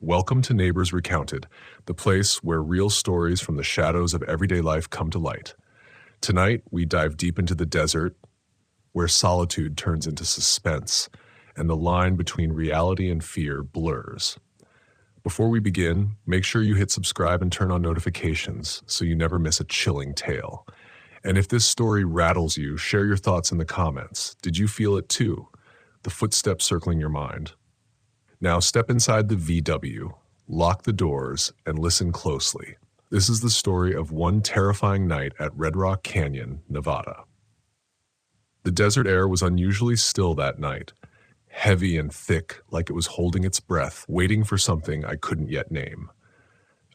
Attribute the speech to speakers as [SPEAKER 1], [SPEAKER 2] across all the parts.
[SPEAKER 1] Welcome to Neighbors Recounted, the place where real stories from the shadows of everyday life come to light. Tonight, we dive deep into the desert, where solitude turns into suspense, and the line between reality and fear blurs. Before we begin, make sure you hit subscribe and turn on notifications so you never miss a chilling tale. And if this story rattles you, share your thoughts in the comments. Did you feel it too? The footsteps circling your mind. Now step inside the VW, lock the doors, and listen closely. This is the story of one terrifying night at Red Rock Canyon, Nevada. The desert air was unusually still that night, heavy and thick like it was holding its breath, waiting for something I couldn't yet name.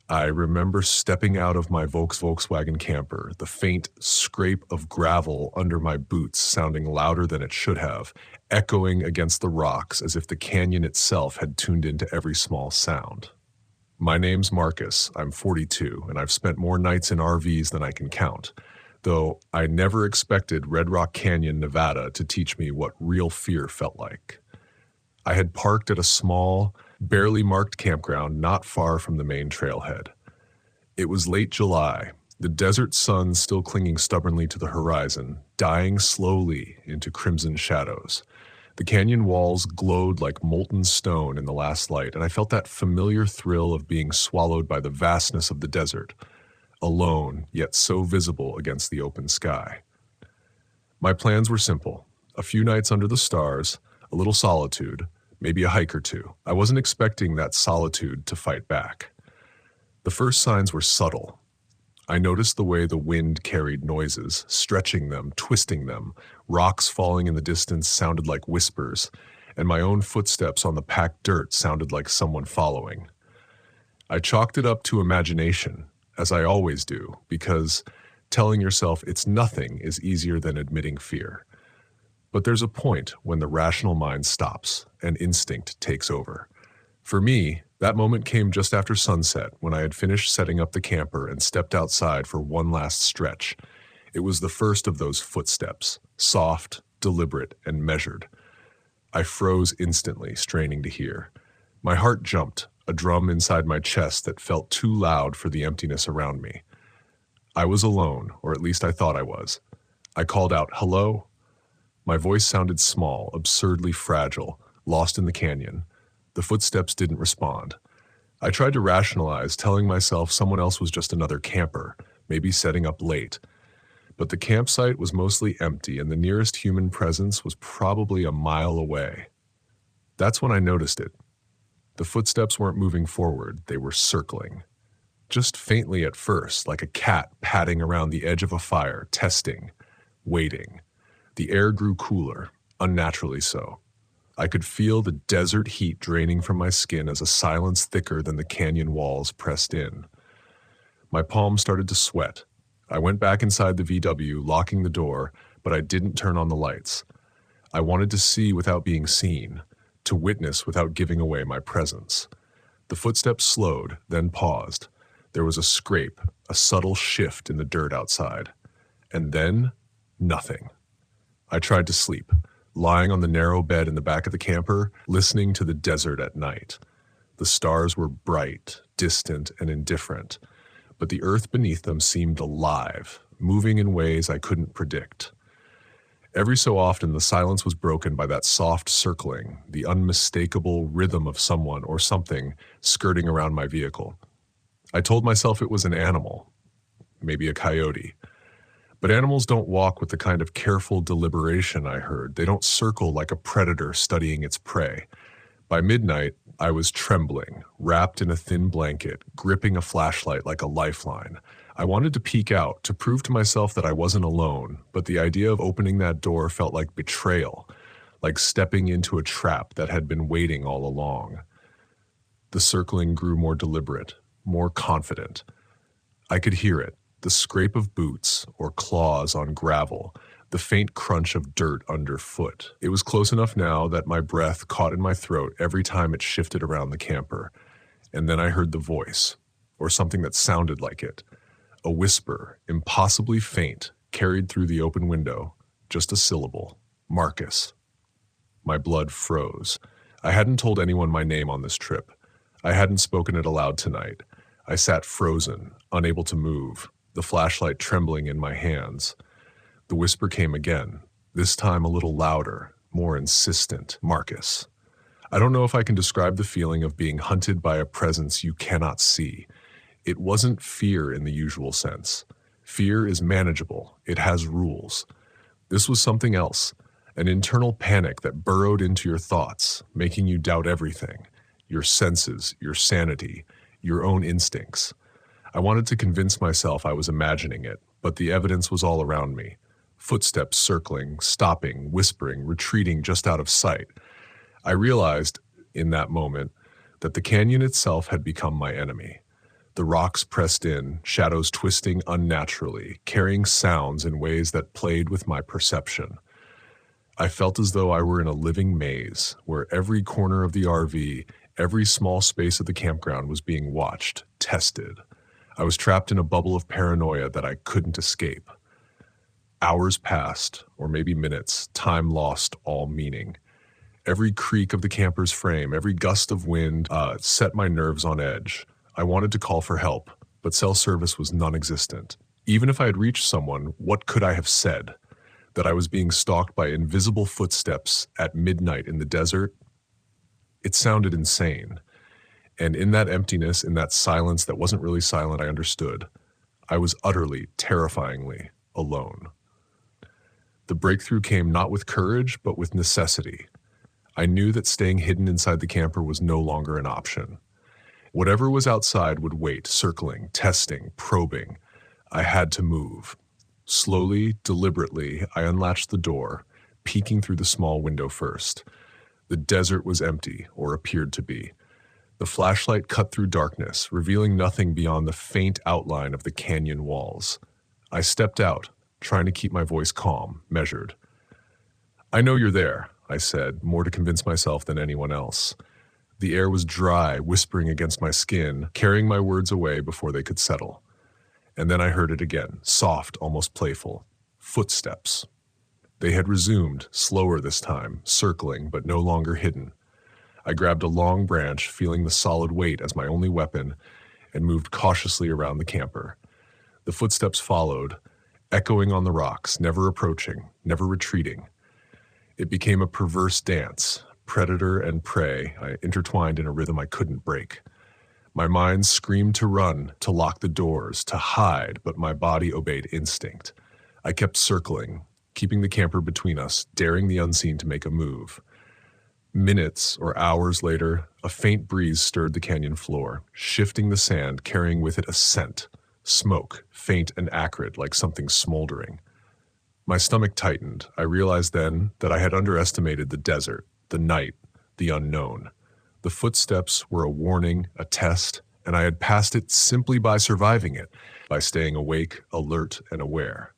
[SPEAKER 1] I remember stepping out of my Volkswagen camper, the faint scrape of gravel under my boots sounding louder than it should have, echoing against the rocks as if the canyon itself had tuned into every small sound. My name's Marcus, I'm 42, and I've spent more nights in RVs than I can count, though I never expected Red Rock Canyon, Nevada to teach me what real fear felt like. I had parked at a small, barely marked campground not far from the main trailhead. It was late July, the desert sun still clinging stubbornly to the horizon, dying slowly into crimson shadows. The canyon walls glowed like molten stone in the last light, and I felt that familiar thrill of being swallowed by the vastness of the desert, alone yet so visible against the open sky. My plans were simple: a few nights under the stars, a little solitude, maybe a hike or two. I wasn't expecting that solitude to fight back. The first signs were subtle. I noticed the way the wind carried noises, stretching them, twisting them. Rocks falling in the distance sounded like whispers, and my own footsteps on the packed dirt sounded like someone following. I chalked it up to imagination, as I always do, because telling yourself it's nothing is easier than admitting fear. But there's a point when the rational mind stops and instinct takes over. For me, that moment came just after sunset when I had finished setting up the camper and stepped outside for one last stretch. It was the first of those footsteps, soft, deliberate, and measured. I froze instantly, straining to hear. My heart jumped, a drum inside my chest that felt too loud for the emptiness around me. I was alone, or at least I thought I was. I called out, "Hello?" My voice sounded small, absurdly fragile, lost in the canyon. The footsteps didn't respond. I tried to rationalize, telling myself someone else was just another camper, maybe setting up late. But the campsite was mostly empty, and the nearest human presence was probably a mile away. That's when I noticed it. The footsteps weren't moving forward, they were circling. Just faintly at first, like a cat padding around the edge of a fire, testing, waiting. The air grew cooler, unnaturally so. I could feel the desert heat draining from my skin as a silence thicker than the canyon walls pressed in. My palms started to sweat. I went back inside the VW, locking the door, but I didn't turn on the lights. I wanted to see without being seen, to witness without giving away my presence. The footsteps slowed, then paused. There was a scrape, a subtle shift in the dirt outside. And then, nothing. I tried to sleep, lying on the narrow bed in the back of the camper, listening to the desert at night. The stars were bright, distant, and indifferent, but the earth beneath them seemed alive, moving in ways I couldn't predict. Every so often, the silence was broken by that soft circling, the unmistakable rhythm of someone or something skirting around my vehicle. I told myself it was an animal, maybe a coyote. But animals don't walk with the kind of careful deliberation I heard. They don't circle like a predator studying its prey. By midnight, I was trembling, wrapped in a thin blanket, gripping a flashlight like a lifeline. I wanted to peek out, to prove to myself that I wasn't alone, but the idea of opening that door felt like betrayal, like stepping into a trap that had been waiting all along. The circling grew more deliberate, more confident. I could hear it. The scrape of boots or claws on gravel, the faint crunch of dirt underfoot. It was close enough now that my breath caught in my throat every time it shifted around the camper. And then I heard the voice, or something that sounded like it. A whisper, impossibly faint, carried through the open window. Just a syllable. Marcus. My blood froze. I hadn't told anyone my name on this trip. I hadn't spoken it aloud tonight. I sat frozen, unable to move, the flashlight trembling in my hands. The whisper came again, this time a little louder, more insistent. Marcus. I don't know if I can describe the feeling of being hunted by a presence you cannot see. It wasn't fear in the usual sense. Fear is manageable. It has rules. This was something else, an internal panic that burrowed into your thoughts, making you doubt everything, your senses, your sanity, your own instincts. I wanted to convince myself I was imagining it, but the evidence was all around me. Footsteps circling, stopping, whispering, retreating just out of sight. I realized, in that moment, that the canyon itself had become my enemy. The rocks pressed in, shadows twisting unnaturally, carrying sounds in ways that played with my perception. I felt as though I were in a living maze, where every corner of the RV, every small space of the campground was being watched, tested. I was trapped in a bubble of paranoia that I couldn't escape. Hours passed, or maybe minutes, time lost all meaning. Every creak of the camper's frame, every gust of wind set my nerves on edge. I wanted to call for help, but cell service was non-existent. Even if I had reached someone, what could I have said? That I was being stalked by invisible footsteps at midnight in the desert? It sounded insane. And in that emptiness, in that silence that wasn't really silent, I understood. I was utterly, terrifyingly alone. The breakthrough came not with courage, but with necessity. I knew that staying hidden inside the camper was no longer an option. Whatever was outside would wait, circling, testing, probing. I had to move. Slowly, deliberately, I unlatched the door, peeking through the small window first. The desert was empty, or appeared to be. The flashlight cut through darkness, revealing nothing beyond the faint outline of the canyon walls. I stepped out, trying to keep my voice calm, measured. "I know you're there," I said, more to convince myself than anyone else. The air was dry, whispering against my skin, carrying my words away before they could settle. And then I heard it again, soft, almost playful. Footsteps. They had resumed, slower this time, circling, but no longer hidden. I grabbed a long branch, feeling the solid weight as my only weapon, and moved cautiously around the camper. The footsteps followed, echoing on the rocks, never approaching, never retreating. It became a perverse dance, predator and prey, intertwined in a rhythm I couldn't break. My mind screamed to run, to lock the doors, to hide, but my body obeyed instinct. I kept circling, keeping the camper between us, daring the unseen to make a move. Minutes or hours later, a faint breeze stirred the canyon floor, shifting the sand, carrying with it a scent, smoke, faint and acrid like something smoldering. My stomach tightened. I realized then that I had underestimated the desert, the night, the unknown. The footsteps were a warning, a test, and I had passed it simply by surviving it, by staying awake, alert, and aware.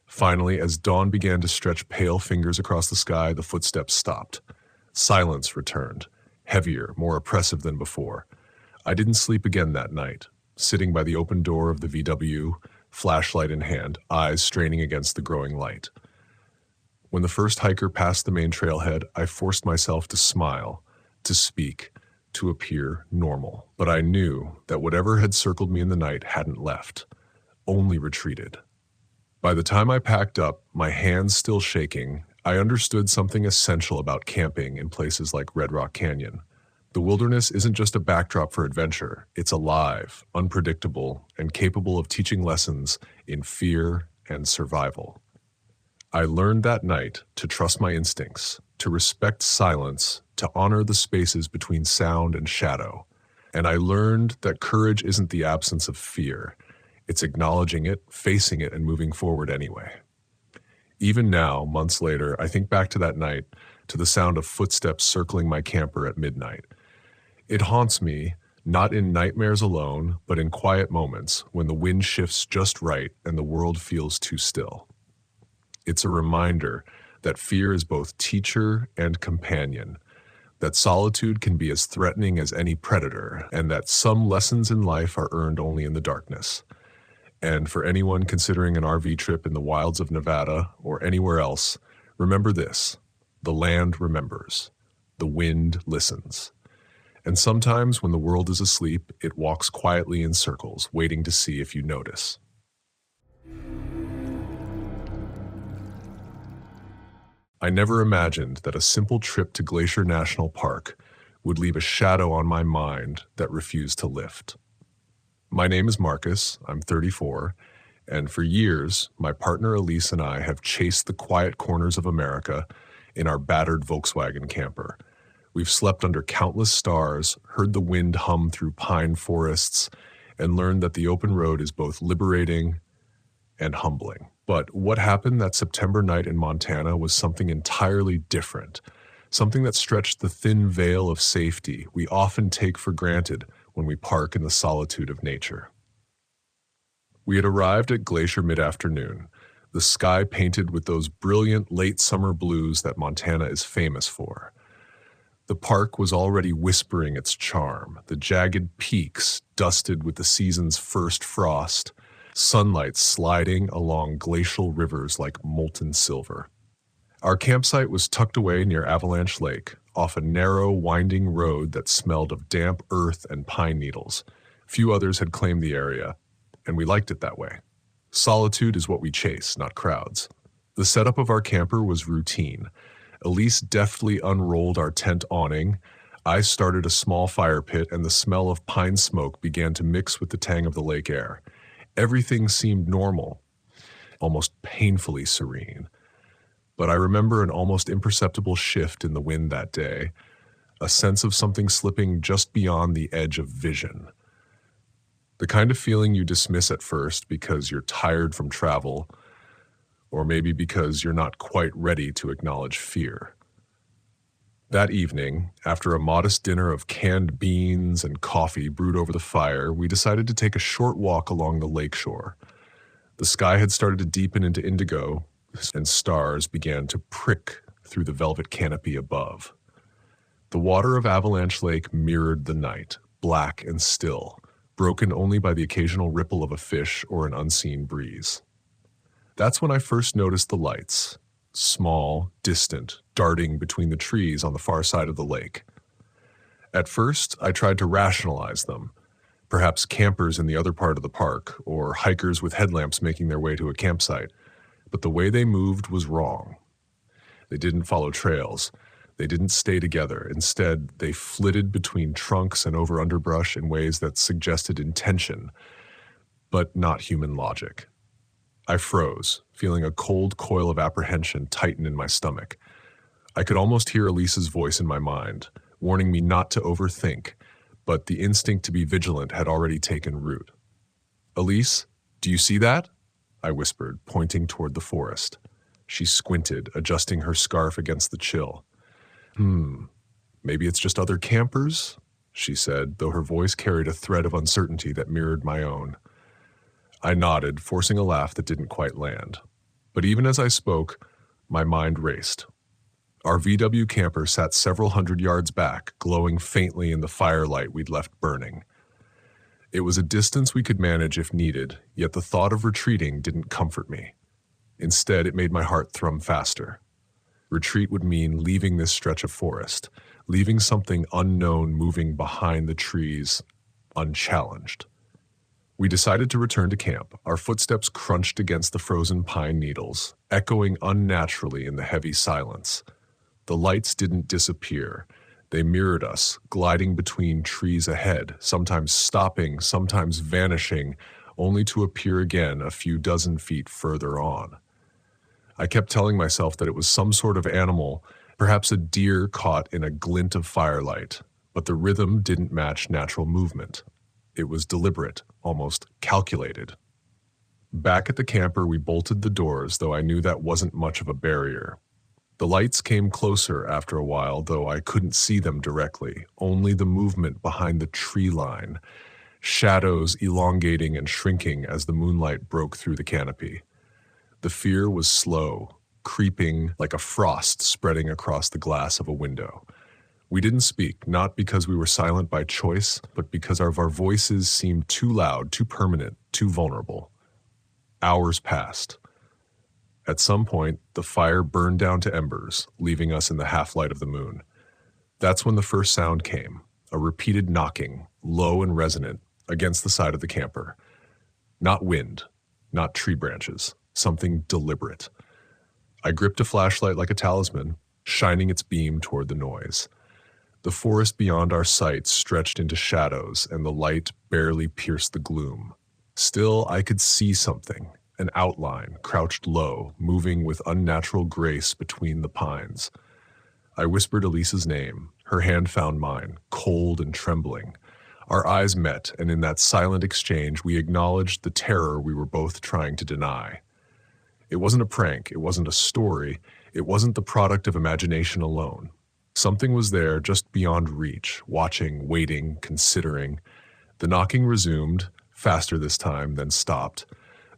[SPEAKER 1] Finally, as dawn began to stretch pale fingers across the sky, the footsteps stopped. Silence returned, heavier, more oppressive than before. I didn't sleep again that night, sitting by the open door of the VW, flashlight in hand, eyes straining against the growing light. When the first hiker passed the main trailhead, I forced myself to smile, to speak, to appear normal. But I knew that whatever had circled me in the night hadn't left, only retreated. By the time I packed up, my hands still shaking, I understood something essential about camping in places like Red Rock Canyon. The wilderness isn't just a backdrop for adventure. It's alive, unpredictable, and capable of teaching lessons in fear and survival. I learned that night to trust my instincts, to respect silence, to honor the spaces between sound and shadow. And I learned that courage isn't the absence of fear. It's acknowledging it, facing it, and moving forward anyway. Even now, months later, I think back to that night, to the sound of footsteps circling my camper at midnight. It haunts me, not in nightmares alone, but in quiet moments when the wind shifts just right and the world feels too still. It's a reminder that fear is both teacher and companion, that solitude can be as threatening as any predator, and that some lessons in life are earned only in the darkness. And for anyone considering an RV trip in the wilds of Nevada or anywhere else, remember this: the land remembers, the wind listens, And sometimes when the world is asleep, it walks quietly in circles, waiting to see if you notice. I never imagined that a simple trip to Glacier National Park would leave a shadow on my mind that refused to lift. My name is Marcus, I'm 34, and for years, my partner Elise and I have chased the quiet corners of America in our battered Volkswagen camper. We've slept under countless stars, heard the wind hum through pine forests, and learned that the open road is both liberating and humbling. But what happened that September night in Montana was something entirely different, something that stretched the thin veil of safety we often take for granted when we park in the solitude of nature. We had arrived at Glacier mid-afternoon, the sky painted with those brilliant late summer blues that Montana is famous for. The park was already whispering its charm, the jagged peaks dusted with the season's first frost, sunlight sliding along glacial rivers like molten silver. Our campsite was tucked away near Avalanche Lake, off a narrow, winding road that smelled of damp earth and pine needles. Few others had claimed the area, and we liked it that way. Solitude is what we chase, not crowds. The setup of our camper was routine. Elise deftly unrolled our tent awning. I started a small fire pit, and the smell of pine smoke began to mix with the tang of the lake air. Everything seemed normal, almost painfully serene. But I remember an almost imperceptible shift in the wind that day, a sense of something slipping just beyond the edge of vision. The kind of feeling you dismiss at first because you're tired from travel, or maybe because you're not quite ready to acknowledge fear. That evening, after a modest dinner of canned beans and coffee brewed over the fire, we decided to take a short walk along the lakeshore. The sky had started to deepen into indigo, and stars began to prick through the velvet canopy above. The water of Avalanche Lake mirrored the night, black and still, broken only by the occasional ripple of a fish or an unseen breeze. That's when I first noticed the lights, small, distant, darting between the trees on the far side of the lake. At first, I tried to rationalize them, perhaps campers in the other part of the park, or hikers with headlamps making their way to a campsite, but the way they moved was wrong. They didn't follow trails. They didn't stay together. Instead, they flitted between trunks and over underbrush in ways that suggested intention, but not human logic. I froze, feeling a cold coil of apprehension tighten in my stomach. I could almost hear Elise's voice in my mind, warning me not to overthink, but the instinct to be vigilant had already taken root. "Elise, do you see that?" I whispered, pointing toward the forest. She squinted, adjusting her scarf against the chill. Maybe it's just other campers," she said, though her voice carried a thread of uncertainty that mirrored my own. I nodded, forcing a laugh that didn't quite land. But even as I spoke, my mind raced. Our VW camper sat several hundred yards back, glowing faintly in the firelight we'd left burning. It was a distance we could manage if needed, yet the thought of retreating didn't comfort me. Instead, it made my heart thrum faster. Retreat would mean leaving this stretch of forest, leaving something unknown moving behind the trees, unchallenged. We decided to return to camp. Our footsteps crunched against the frozen pine needles, echoing unnaturally in the heavy silence. The lights didn't disappear. They mirrored us, gliding between trees ahead, sometimes stopping, sometimes vanishing, only to appear again a few dozen feet further on. I kept telling myself that it was some sort of animal, perhaps a deer caught in a glint of firelight, but the rhythm didn't match natural movement. It was deliberate, almost calculated. Back at the camper, we bolted the doors, though I knew that wasn't much of a barrier. The lights came closer after a while, though I couldn't see them directly, only the movement behind the tree line, shadows elongating and shrinking as the moonlight broke through the canopy. The fear was slow, creeping like a frost spreading across the glass of a window. We didn't speak, not because we were silent by choice, but because our voices seemed too loud, too permanent, too vulnerable. Hours passed. At some point, the fire burned down to embers, leaving us in the half-light of the moon. That's when the first sound came, a repeated knocking, low and resonant, against the side of the camper. Not wind, not tree branches, something deliberate. I gripped a flashlight like a talisman, shining its beam toward the noise. The forest beyond our sight stretched into shadows, and the light barely pierced the gloom. Still, I could see something, an outline, crouched low, moving with unnatural grace between the pines. I whispered Elise's name. Her hand found mine, cold and trembling. Our eyes met, and in that silent exchange, we acknowledged the terror we were both trying to deny. It wasn't a prank, it wasn't a story, it wasn't the product of imagination alone. Something was there just beyond reach, watching, waiting, considering. The knocking resumed, faster this time, then stopped.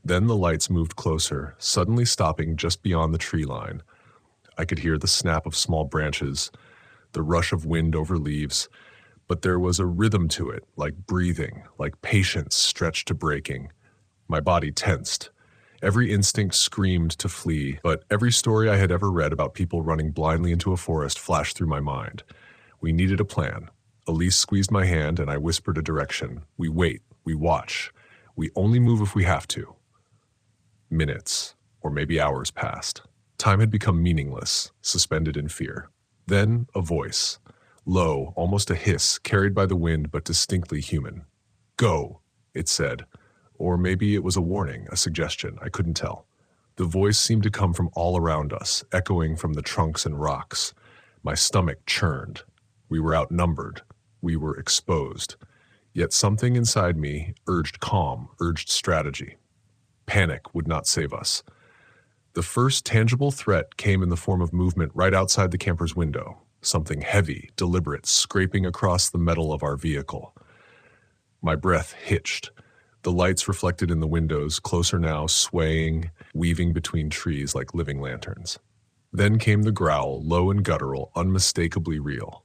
[SPEAKER 1] Then the lights moved closer, suddenly stopping just beyond the tree line. I could hear the snap of small branches, the rush of wind over leaves, but there was a rhythm to it, like breathing, like patience stretched to breaking. My body tensed. Every instinct screamed to flee, but every story I had ever read about people running blindly into a forest flashed through my mind. We needed a plan. Elise squeezed my hand and I whispered a direction. We wait, we watch. We only move if we have to. Minutes, or maybe hours passed. Time had become meaningless, suspended in fear. Then a voice, low, almost a hiss, carried by the wind but distinctly human. Go, it said. Or maybe it was a warning, a suggestion, I couldn't tell. The voice seemed to come from all around us, echoing from the trunks and rocks. My stomach churned. We were outnumbered. We were exposed. Yet something inside me urged calm, urged strategy. Panic would not save us. The first tangible threat came in the form of movement right outside the camper's window, something heavy, deliberate, scraping across the metal of our vehicle. My breath hitched. The lights reflected in the windows, closer now, swaying, weaving between trees like living lanterns. Then came the growl, low and guttural, unmistakably real.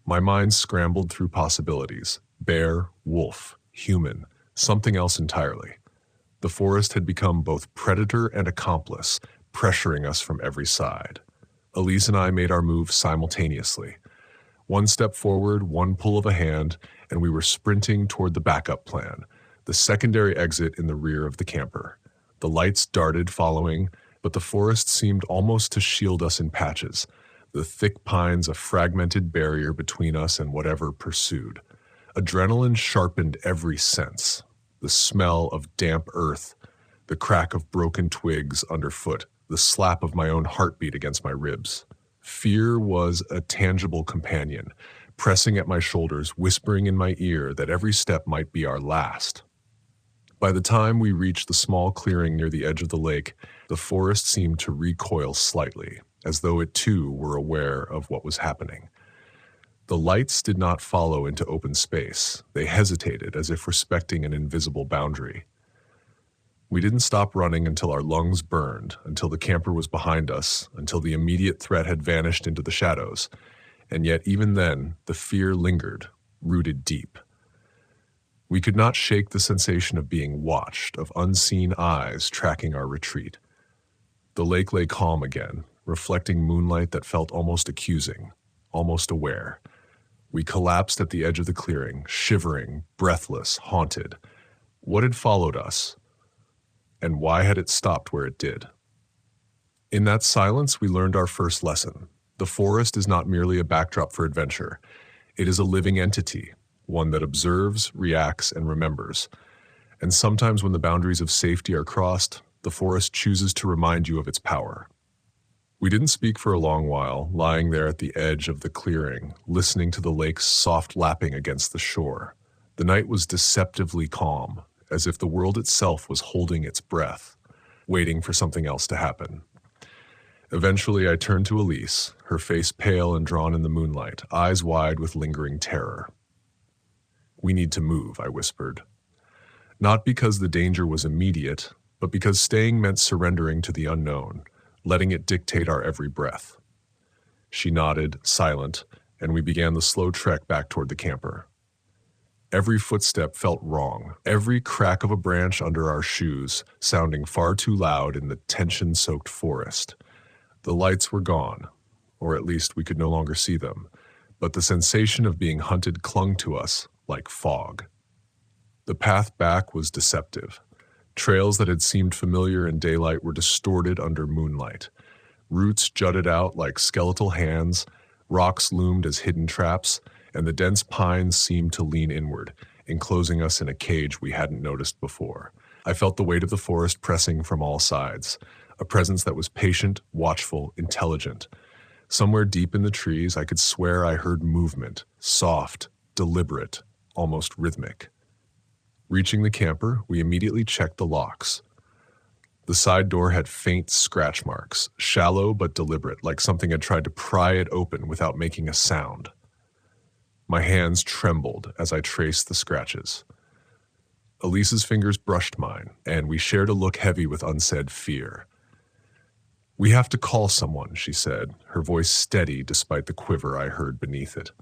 [SPEAKER 1] My mind scrambled through possibilities. Bear, wolf, human, something else entirely. The forest had become both predator and accomplice, pressuring us from every side. Elise and I made our move simultaneously. One step forward, one pull of a hand, and we were sprinting toward the backup plan, the secondary exit in the rear of the camper. The lights darted following, but the forest seemed almost to shield us in patches, the thick pines a fragmented barrier between us and whatever pursued. Adrenaline sharpened every sense. The smell of damp earth, the crack of broken twigs underfoot, the slap of my own heartbeat against my ribs. Fear was a tangible companion, pressing at my shoulders, whispering in my ear that every step might be our last. By the time we reached the small clearing near the edge of the lake, the forest seemed to recoil slightly, as though it too were aware of what was happening. The lights did not follow into open space. They hesitated as if respecting an invisible boundary. We didn't stop running until our lungs burned, until the camper was behind us, until the immediate threat had vanished into the shadows. And yet even then, the fear lingered, rooted deep. We could not shake the sensation of being watched, of unseen eyes tracking our retreat. The lake lay calm again, reflecting moonlight that felt almost accusing, almost aware. We collapsed at the edge of the clearing, shivering, breathless, haunted. What had followed us? And why had it stopped where it did? In that silence, we learned our first lesson. The forest is not merely a backdrop for adventure. It is a living entity, one that observes, reacts, and remembers. And sometimes when the boundaries of safety are crossed, the forest chooses to remind you of its power. We didn't speak for a long while, lying there at the edge of the clearing, listening to the lake's soft lapping against the shore. The night was deceptively calm, as if the world itself was holding its breath, waiting for something else to happen. Eventually, I turned to Elise, her face pale and drawn in the moonlight, eyes wide with lingering terror. "We need to move," I whispered. Not because the danger was immediate, but because staying meant surrendering to the unknown, letting it dictate our every breath. She nodded, silent, and we began the slow trek back toward the camper. Every footstep felt wrong, every crack of a branch under our shoes sounding far too loud in the tension-soaked forest. The lights were gone, or at least we could no longer see them, but the sensation of being hunted clung to us like fog. The path back was deceptive. Trails that had seemed familiar in daylight were distorted under moonlight. Roots jutted out like skeletal hands, rocks loomed as hidden traps, and the dense pines seemed to lean inward, enclosing us in a cage we hadn't noticed before. I felt the weight of the forest pressing from all sides, a presence that was patient, watchful, intelligent. Somewhere deep in the trees, I could swear I heard movement, soft, deliberate, almost rhythmic. Reaching the camper, we immediately checked the locks. The side door had faint scratch marks, shallow but deliberate, like something had tried to pry it open without making a sound. My hands trembled as I traced the scratches. Elise's fingers brushed mine, and we shared a look heavy with unsaid fear. "We have to call someone," she said, her voice steady despite the quiver I heard beneath it.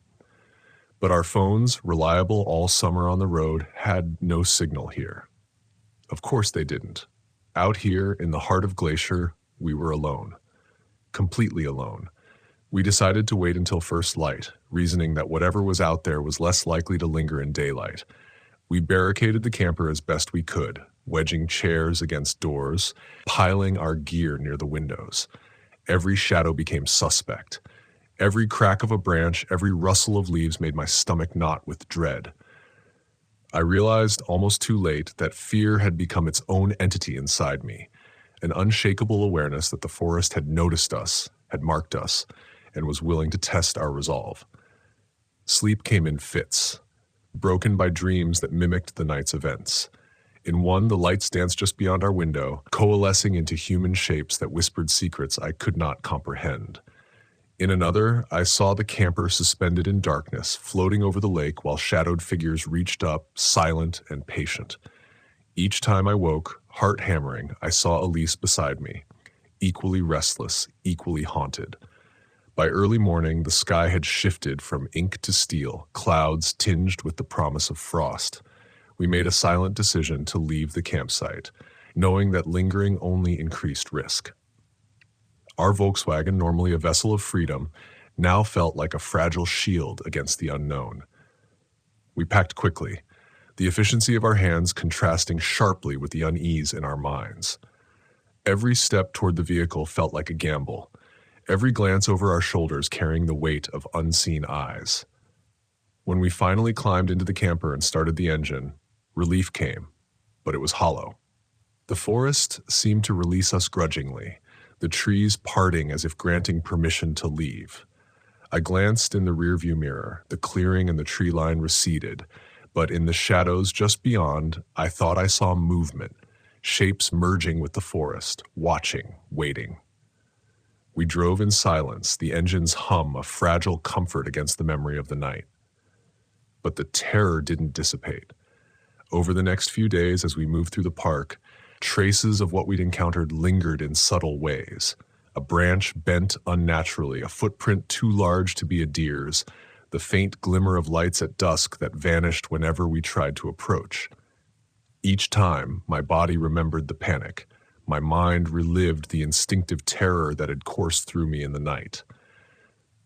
[SPEAKER 1] But our phones, reliable all summer on the road, had no signal here. Of course they didn't. Out here, in the heart of Glacier, we were alone. Completely alone. We decided to wait until first light, reasoning that whatever was out there was less likely to linger in daylight. We barricaded the camper as best we could, wedging chairs against doors, piling our gear near the windows. Every shadow became suspect. Every crack of a branch, every rustle of leaves made my stomach knot with dread. I realized almost too late that fear had become its own entity inside me, an unshakable awareness that the forest had noticed us, had marked us, and was willing to test our resolve. Sleep came in fits, broken by dreams that mimicked the night's events. In one, the lights danced just beyond our window, coalescing into human shapes that whispered secrets I could not comprehend. In another, I saw the camper suspended in darkness, floating over the lake while shadowed figures reached up, silent and patient. Each time I woke, heart hammering, I saw Elise beside me, equally restless, equally haunted. By early morning, the sky had shifted from ink to steel, clouds tinged with the promise of frost. We made a silent decision to leave the campsite, knowing that lingering only increased risk. Our Volkswagen, normally a vessel of freedom, now felt like a fragile shield against the unknown. We packed quickly, the efficiency of our hands contrasting sharply with the unease in our minds. Every step toward the vehicle felt like a gamble, every glance over our shoulders carrying the weight of unseen eyes. When we finally climbed into the camper and started the engine, relief came, but it was hollow. The forest seemed to release us grudgingly, the trees parting as if granting permission to leave. I glanced in the rearview mirror. The clearing and the tree line receded, but in the shadows just beyond, I thought I saw movement, shapes merging with the forest, watching, waiting. We drove in silence, the engine's hum a fragile comfort against the memory of the night. But the terror didn't dissipate. Over the next few days, as we moved through the park, traces of what we'd encountered lingered in subtle ways. A branch bent unnaturally, a footprint too large to be a deer's, the faint glimmer of lights at dusk that vanished whenever we tried to approach. Each time, my body remembered the panic. My mind relived the instinctive terror that had coursed through me in the night.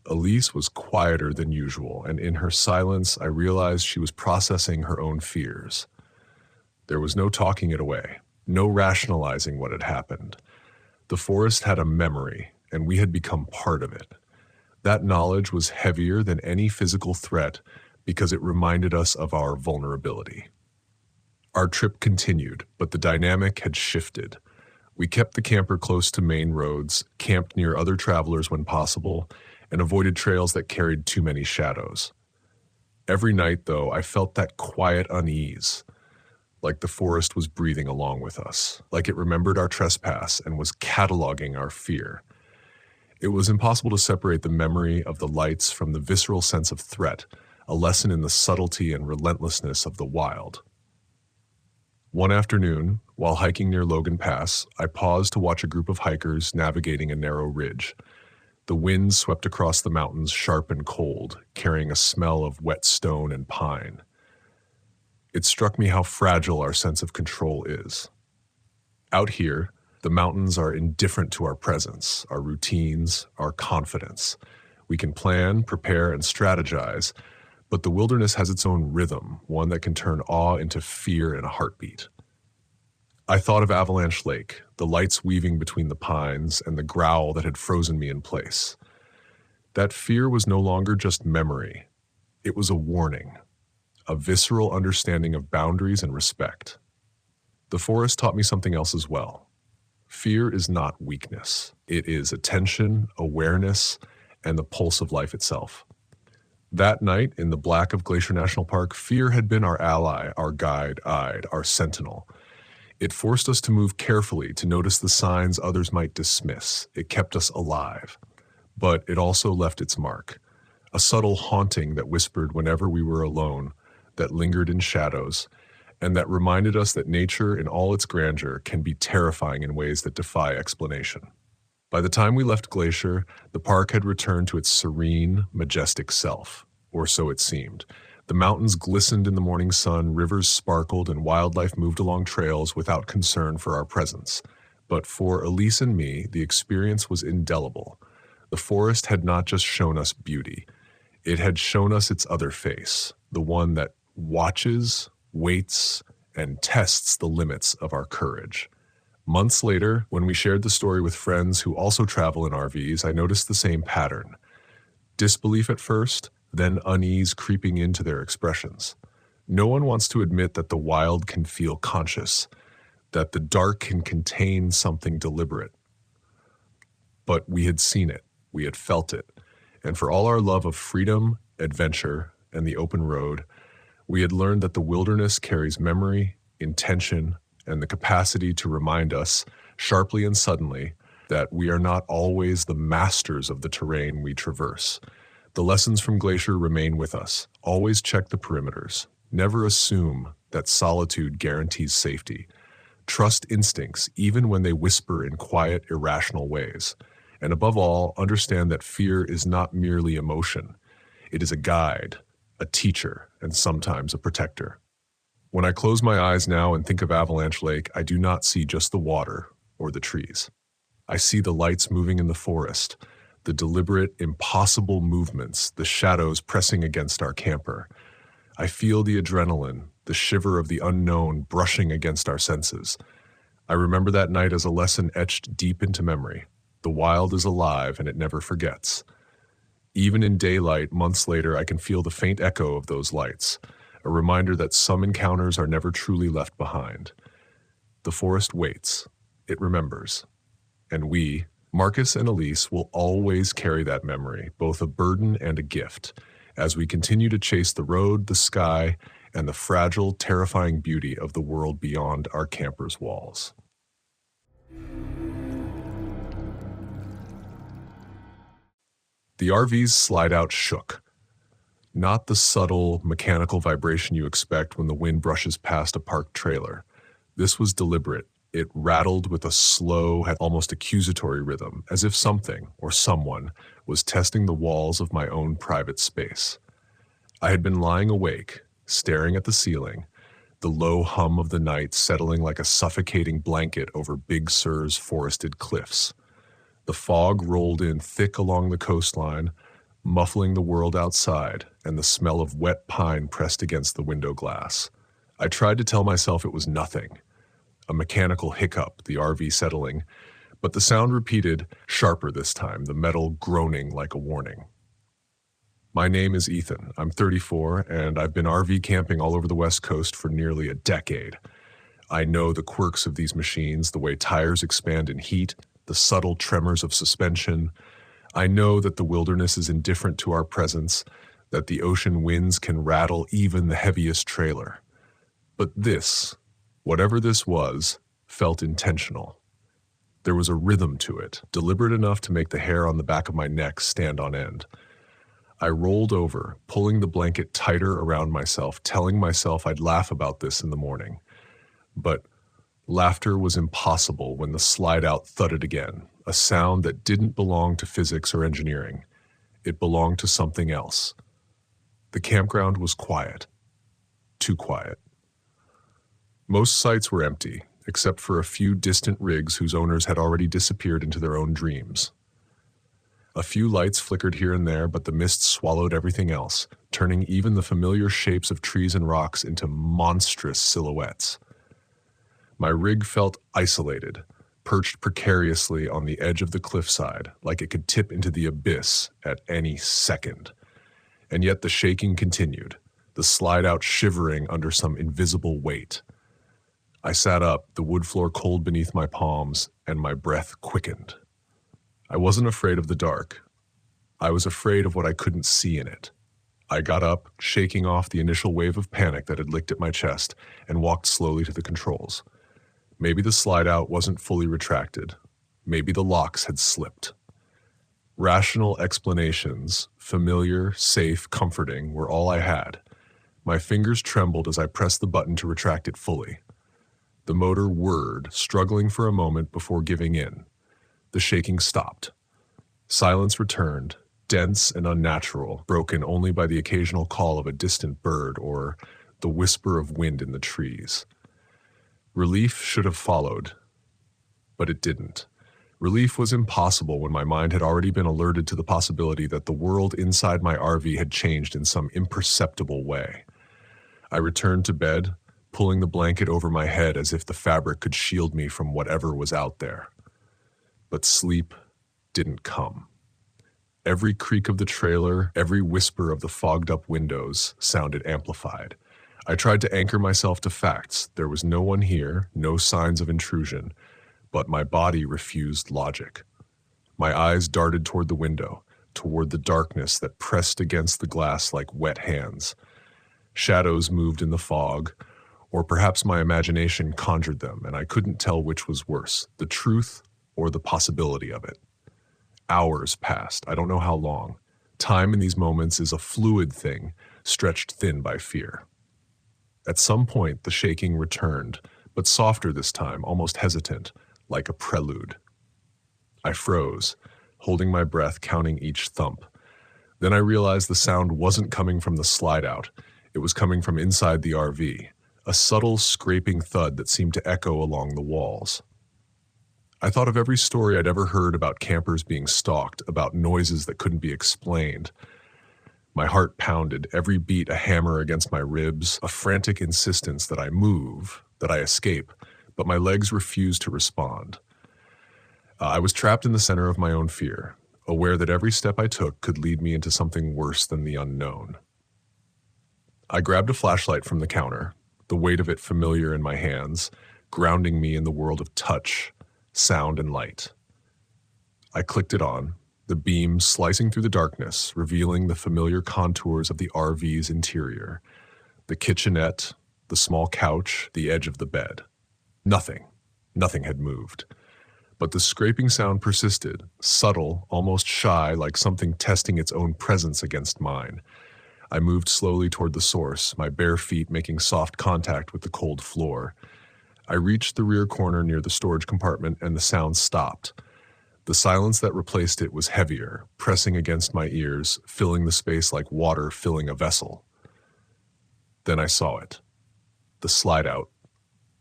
[SPEAKER 1] Elise was quieter than usual, and in her silence, I realized she was processing her own fears. There was no talking it away. No rationalizing what had happened. The forest had a memory, and we had become part of it. That knowledge was heavier than any physical threat because it reminded us of our vulnerability. Our trip continued, but the dynamic had shifted. We kept the camper close to main roads, camped near other travelers when possible, and avoided trails that carried too many shadows. Every night, though, I felt that quiet unease, like the forest was breathing along with us, like it remembered our trespass and was cataloging our fear. It was impossible to separate the memory of the lights from the visceral sense of threat, a lesson in the subtlety and relentlessness of the wild. One afternoon, while hiking near Logan Pass, I paused to watch a group of hikers navigating a narrow ridge. The wind swept across the mountains sharp and cold, carrying a smell of wet stone and pine. It struck me how fragile our sense of control is. Out here, the mountains are indifferent to our presence, our routines, our confidence. We can plan, prepare, and strategize, but the wilderness has its own rhythm, one that can turn awe into fear in a heartbeat. I thought of Avalanche Lake, the lights weaving between the pines, and the growl that had frozen me in place. That fear was no longer just memory. It was a warning, a visceral understanding of boundaries and respect. The forest taught me something else as well. Fear is not weakness. It is attention, awareness, and the pulse of life itself. That night, in the black of Glacier National Park, fear had been our ally, our guide, our sentinel. It forced us to move carefully, to notice the signs others might dismiss. It kept us alive. But it also left its mark, a subtle haunting that whispered whenever we were alone, that lingered in shadows, and that reminded us that nature in all its grandeur can be terrifying in ways that defy explanation. By the time we left Glacier, the park had returned to its serene, majestic self, or so it seemed. The mountains glistened in the morning sun, rivers sparkled, and wildlife moved along trails without concern for our presence. But for Elise and me, the experience was indelible. The forest had not just shown us beauty. It had shown us its other face, the one that watches, waits, and tests the limits of our courage. Months later, when we shared the story with friends who also travel in RVs, I noticed the same pattern. Disbelief at first, then unease creeping into their expressions. No one wants to admit that the wild can feel conscious, that the dark can contain something deliberate. But we had seen it, we had felt it, and for all our love of freedom, adventure, and the open road, we had learned that the wilderness carries memory, intention, and the capacity to remind us, sharply and suddenly, that we are not always the masters of the terrain we traverse. The lessons from Glacier remain with us. Always check the perimeters. Never assume that solitude guarantees safety. Trust instincts, even when they whisper in quiet, irrational ways. And above all, understand that fear is not merely emotion. It is a guide, a teacher, and sometimes a protector. When I close my eyes now and think of Avalanche Lake, I do not see just the water or the trees. I see the lights moving in the forest, the deliberate, impossible movements, the shadows pressing against our camper. I feel the adrenaline, the shiver of the unknown brushing against our senses. I remember that night as a lesson etched deep into memory. The wild is alive and it never forgets. Even in daylight, months later, I can feel the faint echo of those lights, a reminder that some encounters are never truly left behind. The forest waits, it remembers, and we, Marcus and Elise, will always carry that memory, both a burden and a gift, as we continue to chase the road, the sky, and the fragile, terrifying beauty of the world beyond our camper's walls. The RV's slide-out shook. Not the subtle, mechanical vibration you expect when the wind brushes past a parked trailer. This was deliberate. It rattled with a slow, almost accusatory rhythm, as if something, or someone, was testing the walls of my own private space. I had been lying awake, staring at the ceiling, the low hum of the night settling like a suffocating blanket over Big Sur's forested cliffs. The fog rolled in thick along the coastline, muffling the world outside, and the smell of wet pine pressed against the window glass. I tried to tell myself it was nothing, a mechanical hiccup, the RV settling, but the sound repeated, sharper this time, the metal groaning like a warning. My name is Ethan. I'm 34, and I've been RV camping all over the West Coast for nearly a decade. I know the quirks of these machines, the way tires expand in heat, the subtle tremors of suspension. I know that the wilderness is indifferent to our presence, that the ocean winds can rattle even the heaviest trailer. But this, whatever this was, felt intentional. There was a rhythm to it, deliberate enough to make the hair on the back of my neck stand on end. I rolled over, pulling the blanket tighter around myself, telling myself I'd laugh about this in the morning. But laughter was impossible when the slide-out thudded again, a sound that didn't belong to physics or engineering. It belonged to something else. The campground was quiet. Too quiet. Most sites were empty, except for a few distant rigs whose owners had already disappeared into their own dreams. A few lights flickered here and there, but the mist swallowed everything else, turning even the familiar shapes of trees and rocks into monstrous silhouettes. My rig felt isolated, perched precariously on the edge of the cliffside, like it could tip into the abyss at any second. And yet the shaking continued, the slide-out shivering under some invisible weight. I sat up, the wood floor cold beneath my palms, and my breath quickened. I wasn't afraid of the dark. I was afraid of what I couldn't see in it. I got up, shaking off the initial wave of panic that had licked at my chest, and walked slowly to the controls. Maybe the slide-out wasn't fully retracted. Maybe the locks had slipped. Rational explanations, familiar, safe, comforting, were all I had. My fingers trembled as I pressed the button to retract it fully. The motor whirred, struggling for a moment before giving in. The shaking stopped. Silence returned, dense and unnatural, broken only by the occasional call of a distant bird or the whisper of wind in the trees. Relief should have followed, but it didn't. Relief was impossible when my mind had already been alerted to the possibility that the world inside my RV had changed in some imperceptible way. I returned to bed, pulling the blanket over my head as if the fabric could shield me from whatever was out there. But sleep didn't come. Every creak of the trailer, every whisper of the fogged-up windows sounded amplified. I tried to anchor myself to facts. There was no one here, no signs of intrusion, but my body refused logic. My eyes darted toward the window, toward the darkness that pressed against the glass like wet hands. Shadows moved in the fog, or perhaps my imagination conjured them, and I couldn't tell which was worse, the truth or the possibility of it. Hours passed, I don't know how long. Time in these moments is a fluid thing, stretched thin by fear. At some point, the shaking returned, but softer this time, almost hesitant, like a prelude. I froze, holding my breath, counting each thump. Then I realized the sound wasn't coming from the slide-out. It was coming from inside the RV, a subtle scraping thud that seemed to echo along the walls. I thought of every story I'd ever heard about campers being stalked, about noises that couldn't be explained. My heart pounded, every beat a hammer against my ribs, a frantic insistence that I move, that I escape, but my legs refused to respond. I was trapped in the center of my own fear, aware that every step I took could lead me into something worse than the unknown. I grabbed a flashlight from the counter, the weight of it familiar in my hands, grounding me in the world of touch, sound, and light. I clicked it on, the beam slicing through the darkness, revealing the familiar contours of the RV's interior, the kitchenette, the small couch, the edge of the bed. Nothing had moved. But the scraping sound persisted, subtle, almost shy, like something testing its own presence against mine. I moved slowly toward the source, my bare feet making soft contact with the cold floor. I reached the rear corner near the storage compartment, and the sound stopped. The silence that replaced it was heavier, pressing against my ears, filling the space like water filling a vessel. Then I saw it. The slide-out.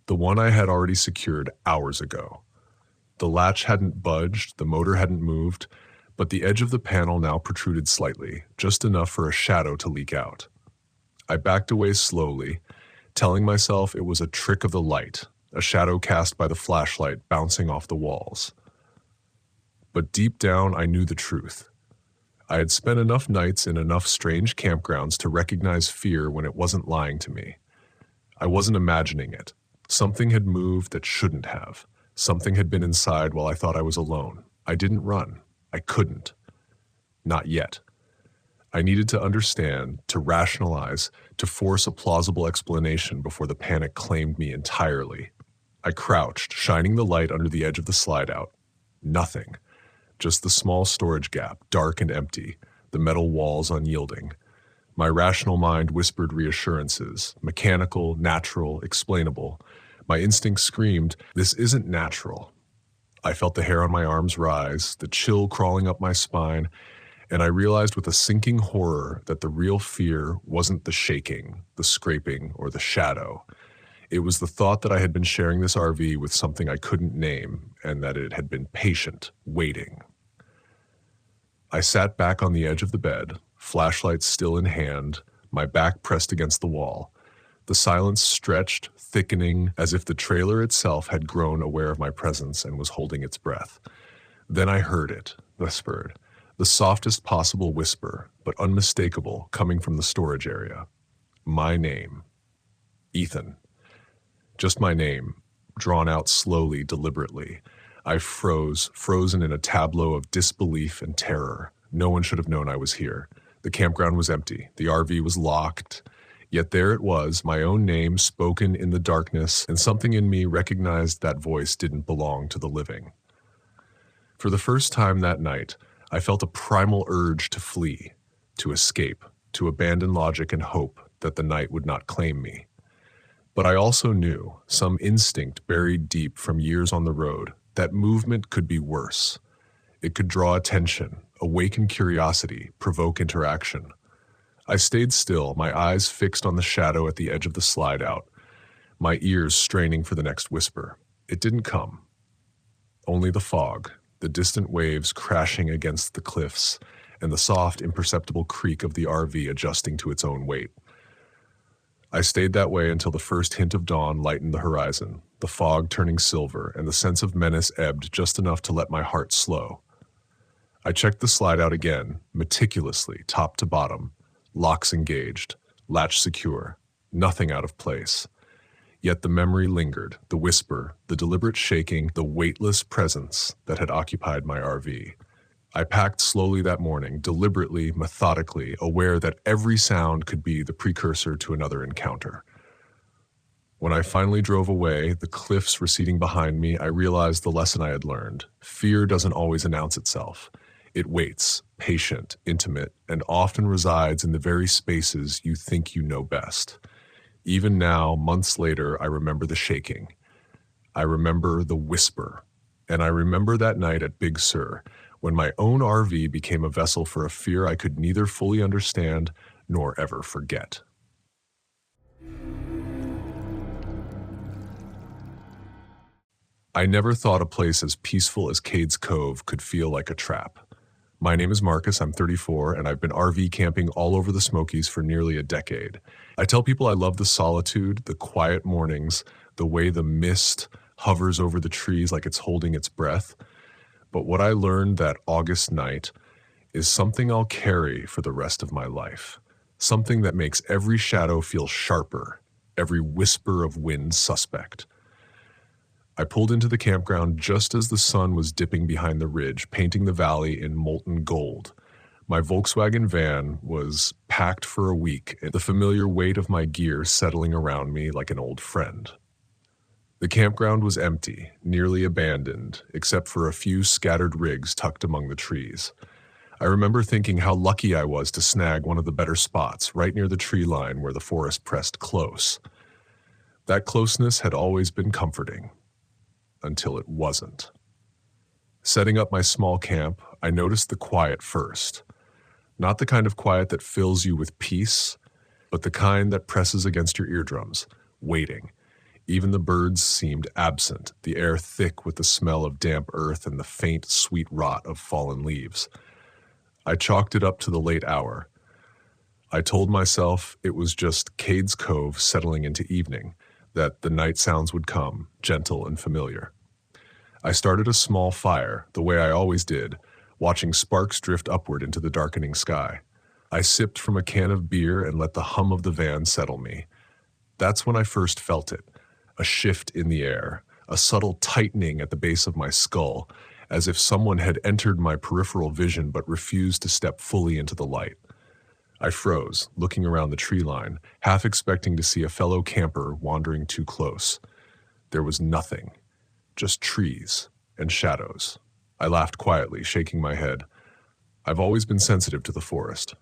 [SPEAKER 1] The one I had already secured hours ago. The latch hadn't budged, the motor hadn't moved, but the edge of the panel now protruded slightly, just enough for a shadow to leak out. I backed away slowly, telling myself it was a trick of the light, a shadow cast by the flashlight bouncing off the walls. But deep down, I knew the truth. I had spent enough nights in enough strange campgrounds to recognize fear when it wasn't lying to me. I wasn't imagining it. Something had moved that shouldn't have. Something had been inside while I thought I was alone. I didn't run. I couldn't. Not yet. I needed to understand, to rationalize, to force a plausible explanation before the panic claimed me entirely. I crouched, shining the light under the edge of the slide-out. Nothing. Just the small storage gap, dark and empty, the metal walls unyielding. My rational mind whispered reassurances, mechanical, natural, explainable. My instinct screamed, "This isn't natural." I felt the hair on my arms rise, the chill crawling up my spine, and I realized with a sinking horror that the real fear wasn't the shaking, the scraping, or the shadow. It was the thought that I had been sharing this RV with something I couldn't name, and that it had been patient, waiting. I sat back on the edge of the bed, flashlight still in hand, my back pressed against the wall. The silence stretched, thickening, as if the trailer itself had grown aware of my presence and was holding its breath. Then I heard it, whispered, the softest possible whisper, but unmistakable, coming from the storage area. My name. Ethan. Just my name, drawn out slowly, deliberately. I frozen in a tableau of disbelief and terror. No one should have known I was here. The campground was empty. The RV was locked. Yet there it was, my own name spoken in the darkness, and something in me recognized that voice didn't belong to the living. For the first time that night, I felt a primal urge to flee, to escape, to abandon logic and hope that the night would not claim me. But I also knew, some instinct buried deep from years on the road, that movement could be worse. It could draw attention, awaken curiosity, provoke interaction. I stayed still, my eyes fixed on the shadow at the edge of the slide out, my ears straining for the next whisper. It didn't come. Only the fog, the distant waves crashing against the cliffs, and the soft, imperceptible creak of the RV adjusting to its own weight. I stayed that way until the first hint of dawn lightened the horizon, the fog turning silver, and the sense of menace ebbed just enough to let my heart slow. I checked the slide out again, meticulously, top to bottom, locks engaged, latch secure, nothing out of place. Yet the memory lingered, the whisper, the deliberate shaking, the weightless presence that had occupied my RV. I packed slowly that morning, deliberately, methodically, aware that every sound could be the precursor to another encounter. When I finally drove away, the cliffs receding behind me, I realized the lesson I had learned. Fear doesn't always announce itself. It waits, patient, intimate, and often resides in the very spaces you think you know best. Even now, months later, I remember the shaking. I remember the whisper. And I remember that night at Big Sur, when my own RV became a vessel for a fear I could neither fully understand nor ever forget. I never thought a place as peaceful as Cades Cove could feel like a trap. My name is Marcus, I'm 34, and I've been RV camping all over the Smokies for nearly a decade. I tell people I love the solitude, the quiet mornings, the way the mist hovers over the trees like it's holding its breath. But what I learned that August night is something I'll carry for the rest of my life. Something that makes every shadow feel sharper, every whisper of wind suspect. I pulled into the campground just as the sun was dipping behind the ridge, painting the valley in molten gold. My Volkswagen van was packed for a week, and the familiar weight of my gear settling around me like an old friend. The campground was empty, nearly abandoned, except for a few scattered rigs tucked among the trees. I remember thinking how lucky I was to snag one of the better spots, right near the tree line where the forest pressed close. That closeness had always been comforting. Until it wasn't. Setting up my small camp, I noticed the quiet first. Not the kind of quiet that fills you with peace, but the kind that presses against your eardrums, waiting. Even the birds seemed absent, the air thick with the smell of damp earth and the faint, sweet rot of fallen leaves. I chalked it up to the late hour. I told myself it was just Cades Cove settling into evening, that the night sounds would come, gentle and familiar. I started a small fire, the way I always did, watching sparks drift upward into the darkening sky. I sipped from a can of beer and let the hum of the van settle me. That's when I first felt it, a shift in the air, a subtle tightening at the base of my skull, as if someone had entered my peripheral vision but refused to step fully into the light. I froze, looking around the tree line, half expecting to see a fellow camper wandering too close. There was nothing, just trees and shadows. I laughed quietly, shaking my head. I've always been sensitive to the forest.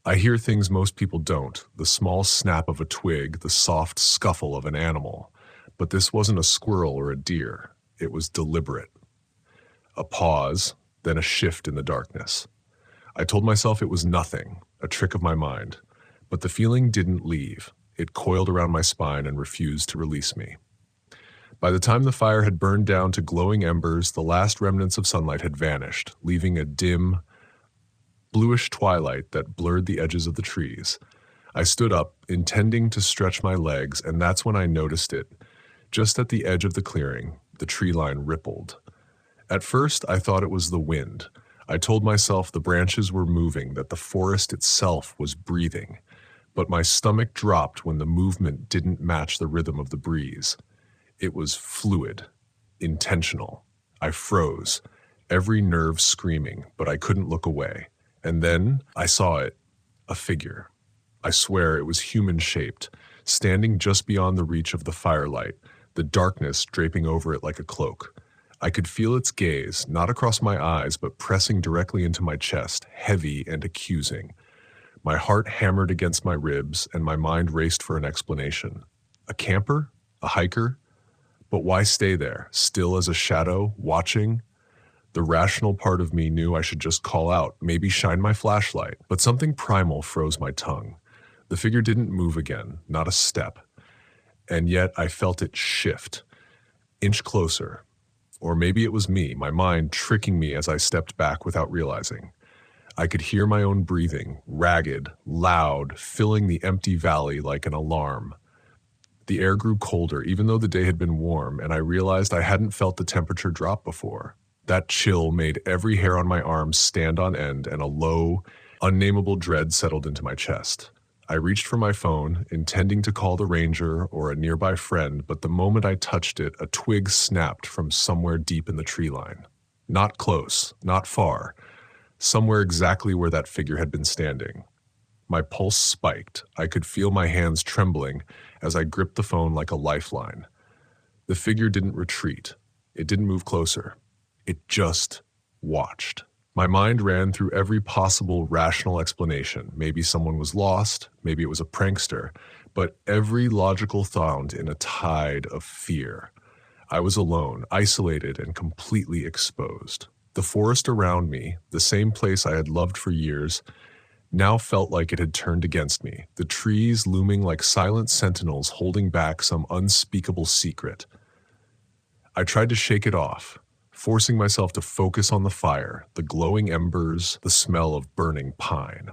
[SPEAKER 1] I hear things most people don't, the small snap of a twig, the soft scuffle of an animal. But this wasn't a squirrel or a deer. It was deliberate. A pause, then a shift in the darkness. I told myself it was nothing, a trick of my mind, but the feeling didn't leave. It coiled around my spine and refused to release me. By the time the fire had burned down to glowing embers, the last remnants of sunlight had vanished, leaving a dim, bluish twilight that blurred the edges of the trees. I stood up, intending to stretch my legs, and that's when I noticed it. Just at the edge of the clearing, the tree line rippled. At first, I thought it was the wind. I told myself the branches were moving, that the forest itself was breathing. But my stomach dropped when the movement didn't match the rhythm of the breeze. It was fluid, intentional. I froze, every nerve screaming, but I couldn't look away. And then I saw it, a figure. I swear it was human-shaped, standing just beyond the reach of the firelight, the darkness draping over it like a cloak. I could feel its gaze, not across my eyes, but pressing directly into my chest, heavy and accusing. My heart hammered against my ribs, and my mind raced for an explanation. A camper? A hiker? But why stay there, still as a shadow, watching? The rational part of me knew I should just call out, maybe shine my flashlight, but something primal froze my tongue. The figure didn't move again, not a step. And yet I felt it shift, inch closer. Or maybe it was me, my mind tricking me as I stepped back without realizing. I could hear my own breathing, ragged, loud, filling the empty valley like an alarm. The air grew colder, even though the day had been warm, and I realized I hadn't felt the temperature drop before. That chill made every hair on my arms stand on end, and a low, unnameable dread settled into my chest. I reached for my phone, intending to call the ranger or a nearby friend, but the moment I touched it, a twig snapped from somewhere deep in the tree line. Not close, not far, somewhere exactly where that figure had been standing. My pulse spiked. I could feel my hands trembling as I gripped the phone like a lifeline. The figure didn't retreat. It didn't move closer. It just watched. My mind ran through every possible rational explanation. Maybe someone was lost, maybe it was a prankster, but every logical thought in a tide of fear. I was alone, isolated, and completely exposed. The forest around me, the same place I had loved for years, now felt like it had turned against me, the trees looming like silent sentinels holding back some unspeakable secret. I tried to shake it off, forcing myself to focus on the fire, the glowing embers, the smell of burning pine.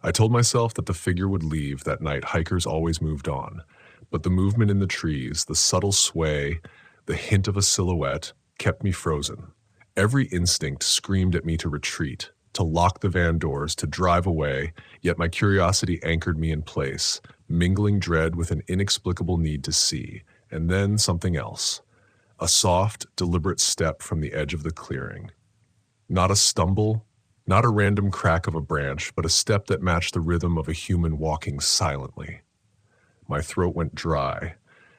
[SPEAKER 1] I told myself that the figure would leave that night. Hikers always moved on, but the movement in the trees, the subtle sway, the hint of a silhouette kept me frozen. Every instinct screamed at me to retreat, to lock the van doors, to drive away, yet my curiosity anchored me in place, mingling dread with an inexplicable need to see, and then something else. A soft, deliberate step from the edge of the clearing. Not a stumble, not a random crack of a branch, but a step that matched the rhythm of a human walking silently. My throat went dry.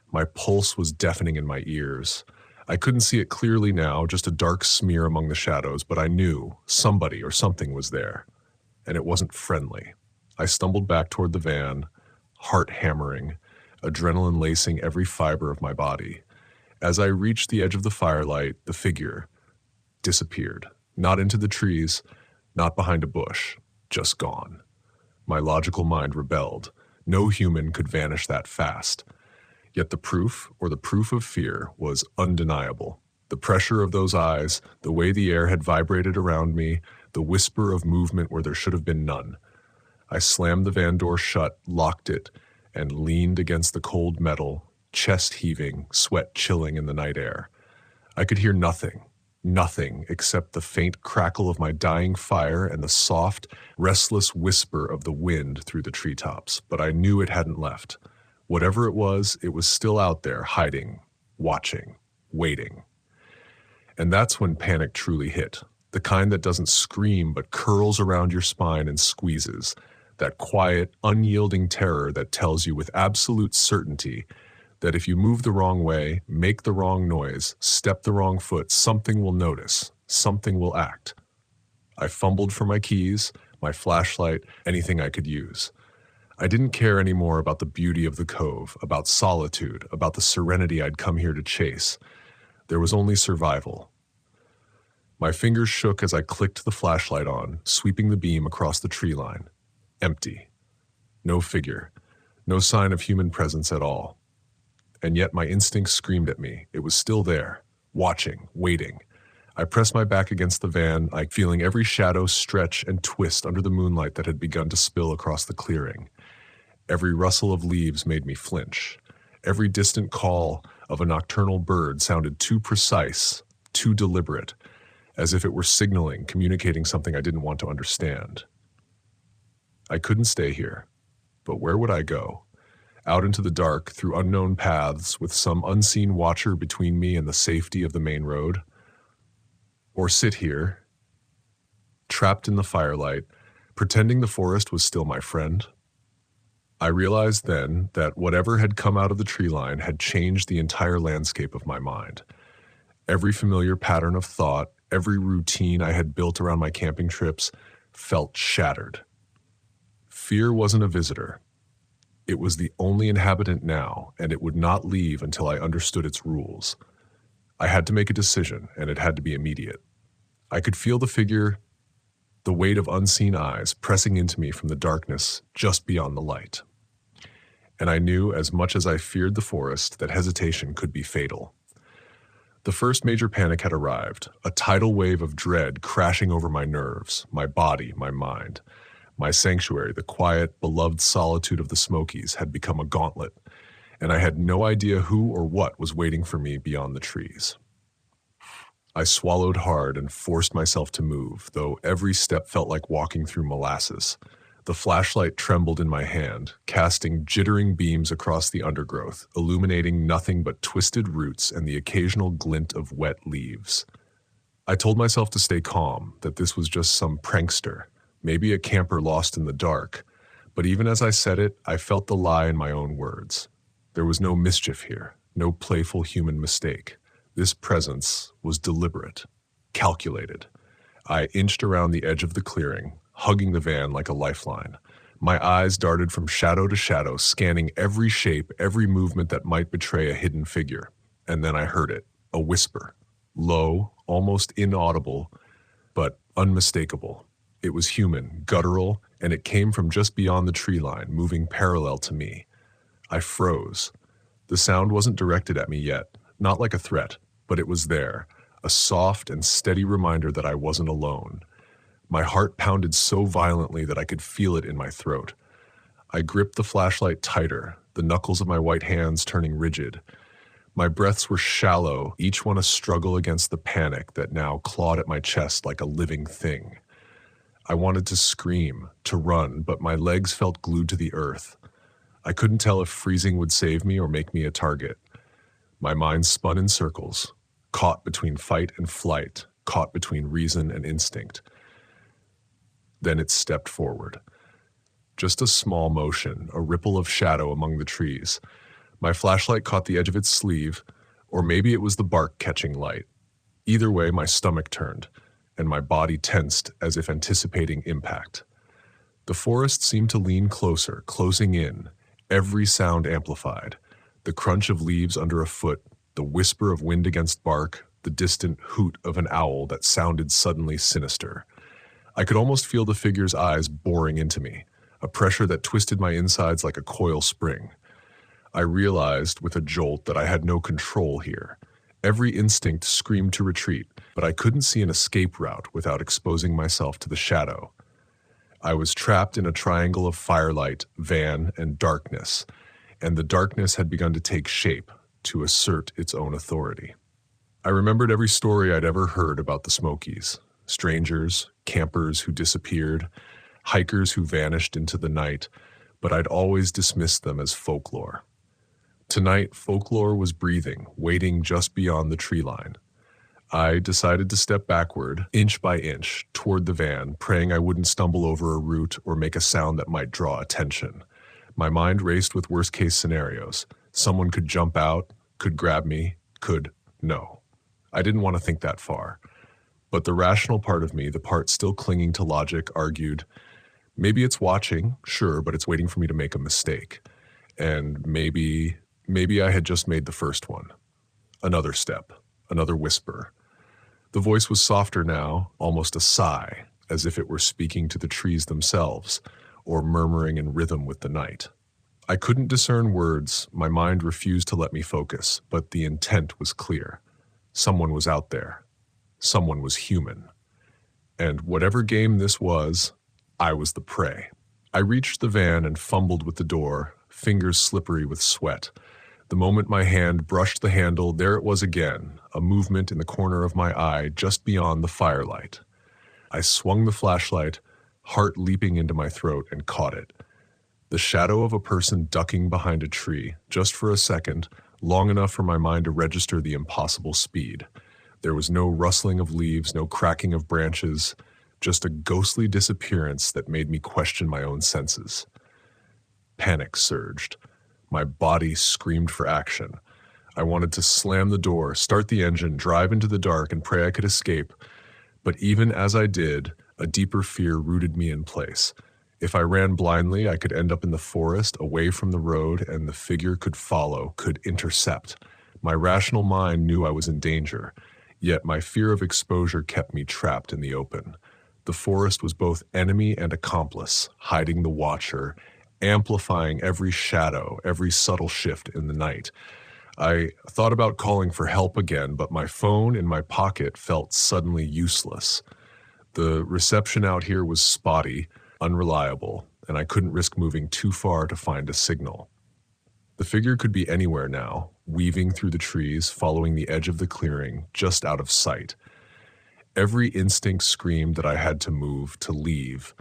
[SPEAKER 1] My pulse was deafening in my ears. I couldn't see it clearly now, just a dark smear among the shadows, but I knew somebody or something was there, and it wasn't friendly. I stumbled back toward the van, heart hammering, adrenaline lacing every fiber of my body. As I reached the edge of the firelight, the figure disappeared. Not into the trees, not behind a bush, just gone. My logical mind rebelled. No human could vanish that fast. Yet the proof, or the proof of fear, was undeniable. The pressure of those eyes, the way the air had vibrated around me, the whisper of movement where there should have been none. I slammed the van door shut, locked it, and leaned against the cold metal, chest heaving, sweat chilling in the night air. I could hear nothing except the faint crackle of my dying fire and the soft, restless whisper of the wind through the treetops, but I knew it hadn't left. Whatever it was still out there, hiding, watching, waiting. And that's when panic truly hit, the kind that doesn't scream but curls around your spine and squeezes, that quiet, unyielding terror that tells you with absolute certainty that if you move the wrong way, make the wrong noise, step the wrong foot, something will notice, something will act. I fumbled for my keys, my flashlight, anything I could use. I didn't care anymore about the beauty of the cove, about solitude, about the serenity I'd come here to chase. There was only survival. My fingers shook as I clicked the flashlight on, sweeping the beam across the tree line. Empty. No figure. No sign of human presence at all. And yet my instincts screamed at me. It was still there, watching, waiting. I pressed my back against the van, feeling every shadow stretch and twist under the moonlight that had begun to spill across the clearing. Every rustle of leaves made me flinch. Every distant call of a nocturnal bird sounded too precise, too deliberate, as if it were signaling, communicating something I didn't want to understand. I couldn't stay here, but where would I go? Out into the dark, through unknown paths, with some unseen watcher between me and the safety of the main road? Or sit here, trapped in the firelight, pretending the forest was still my friend? I realized then that whatever had come out of the tree line had changed the entire landscape of my mind. Every familiar pattern of thought, every routine I had built around my camping trips felt shattered. Fear wasn't a visitor. It was the only inhabitant now, and it would not leave until I understood its rules. I had to make a decision, and it had to be immediate. I could feel the figure, the weight of unseen eyes pressing into me from the darkness just beyond the light. And I knew, as much as I feared the forest, that hesitation could be fatal. The first major panic had arrived, a tidal wave of dread crashing over my nerves, my body, my mind. My sanctuary, the quiet, beloved solitude of the Smokies, had become a gauntlet, and I had no idea who or what was waiting for me beyond the trees. I swallowed hard and forced myself to move, though every step felt like walking through molasses. The flashlight trembled in my hand, casting jittering beams across the undergrowth, illuminating nothing but twisted roots and the occasional glint of wet leaves. I told myself to stay calm, that this was just some prankster, maybe a camper lost in the dark, but even as I said it, I felt the lie in my own words. There was no mischief here, no playful human mistake. This presence was deliberate, calculated. I inched around the edge of the clearing, hugging the van like a lifeline. My eyes darted from shadow to shadow, scanning every shape, every movement that might betray a hidden figure. And then I heard it, a whisper, low, almost inaudible, but unmistakable. It was human, guttural, and it came from just beyond the tree line, moving parallel to me. I froze. The sound wasn't directed at me yet, not like a threat, but it was there, a soft and steady reminder that I wasn't alone. My heart pounded so violently that I could feel it in my throat. I gripped the flashlight tighter, the knuckles of my white hands turning rigid. My breaths were shallow, each one a struggle against the panic that now clawed at my chest like a living thing. I wanted to scream, to run, but my legs felt glued to the earth. I couldn't tell if freezing would save me or make me a target. My mind spun in circles, caught between fight and flight, caught between reason and instinct. Then it stepped forward. Just a small motion, a ripple of shadow among the trees. My flashlight caught the edge of its sleeve, or maybe it was the bark catching light. Either way, my stomach turned, and my body tensed as if anticipating impact. The forest seemed to lean closer, closing in, every sound amplified. The crunch of leaves under a foot, the whisper of wind against bark, the distant hoot of an owl that sounded suddenly sinister. I could almost feel the figure's eyes boring into me, a pressure that twisted my insides like a coil spring. I realized with a jolt that I had no control here. Every instinct screamed to retreat, but I couldn't see an escape route without exposing myself to the shadow. I was trapped in a triangle of firelight, van, and darkness, and the darkness had begun to take shape, to assert its own authority. I remembered every story I'd ever heard about the Smokies. Strangers, campers who disappeared, hikers who vanished into the night, but I'd always dismissed them as folklore. Tonight, folklore was breathing, waiting just beyond the tree line. I decided to step backward, inch by inch, toward the van, praying I wouldn't stumble over a root or make a sound that might draw attention. My mind raced with worst-case scenarios. Someone could jump out, could grab me, no. I didn't want to think that far. But the rational part of me, the part still clinging to logic, argued, maybe it's watching, sure, but it's waiting for me to make a mistake. And maybe I had just made the first one. Another step, another whisper. The voice was softer now, almost a sigh, as if it were speaking to the trees themselves, or murmuring in rhythm with the night. I couldn't discern words, my mind refused to let me focus, but the intent was clear. Someone was out there. someone was human. And whatever game this was, I was the prey. I reached the van and fumbled with the door, fingers slippery with sweat. The moment my hand brushed the handle, there it was again, a movement in the corner of my eye just beyond the firelight. I swung the flashlight, heart leaping into my throat, and caught it. The shadow of a person ducking behind a tree, just for a second, long enough for my mind to register the impossible speed. There was no rustling of leaves, no cracking of branches, just a ghostly disappearance that made me question my own senses. Panic surged. My body screamed for action. I wanted to slam the door, start the engine, drive into the dark, and pray I could escape. But even as I did, a deeper fear rooted me in place. If I ran blindly, I could end up in the forest, away from the road, and the figure could follow, could intercept. My rational mind knew I was in danger, yet my fear of exposure kept me trapped in the open. The forest was both enemy and accomplice, hiding the watcher, amplifying every shadow, every subtle shift in the night. I thought about calling for help again, but my phone in my pocket felt suddenly useless. The reception out here was spotty, unreliable, and I couldn't risk moving too far to find a signal. The figure could be anywhere now, weaving through the trees, following the edge of the clearing, just out of sight. Every instinct screamed that I had to move, to leave.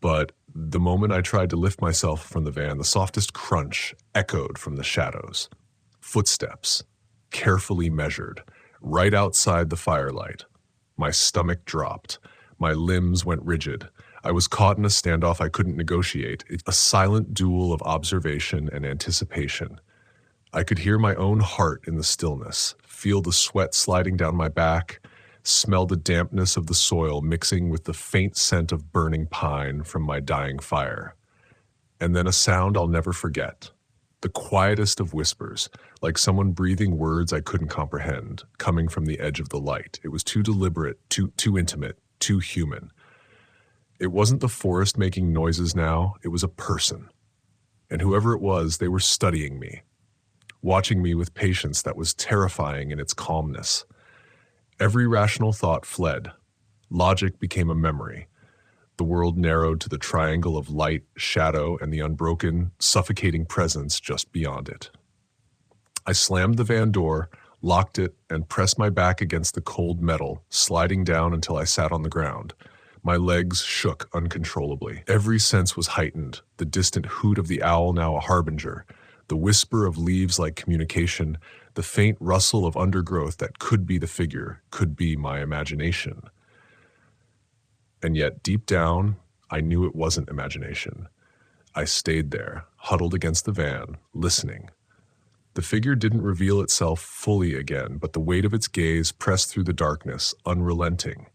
[SPEAKER 1] But the moment I tried to lift myself from the van, the softest crunch echoed from the shadows. Footsteps, carefully measured, right outside the firelight. My stomach dropped. My limbs went rigid. I was caught in a standoff I couldn't negotiate, a silent duel of observation and anticipation. I could hear my own heart in the stillness, feel the sweat sliding down my back, smell the dampness of the soil mixing with the faint scent of burning pine from my dying fire. And then a sound I'll never forget. The quietest of whispers, like someone breathing words I couldn't comprehend, coming from the edge of the light. It was too deliberate, too intimate, too human. It wasn't the forest making noises now, it was a person. And whoever it was, they were studying me, watching me with patience that was terrifying in its calmness. Every rational thought fled. Logic became a memory. The world narrowed to the triangle of light, shadow, and the unbroken, suffocating presence just beyond it. I slammed the van door, locked it, and pressed my back against the cold metal, sliding down until I sat on the ground. My legs shook uncontrollably. Every sense was heightened, the distant hoot of the owl now a harbinger, the whisper of leaves like communication, the faint rustle of undergrowth that could be the figure, could be my imagination. And yet, deep down, I knew it wasn't imagination. I stayed there, huddled against the van, listening. The figure didn't reveal itself fully again, but the weight of its gaze pressed through the darkness, unrelenting.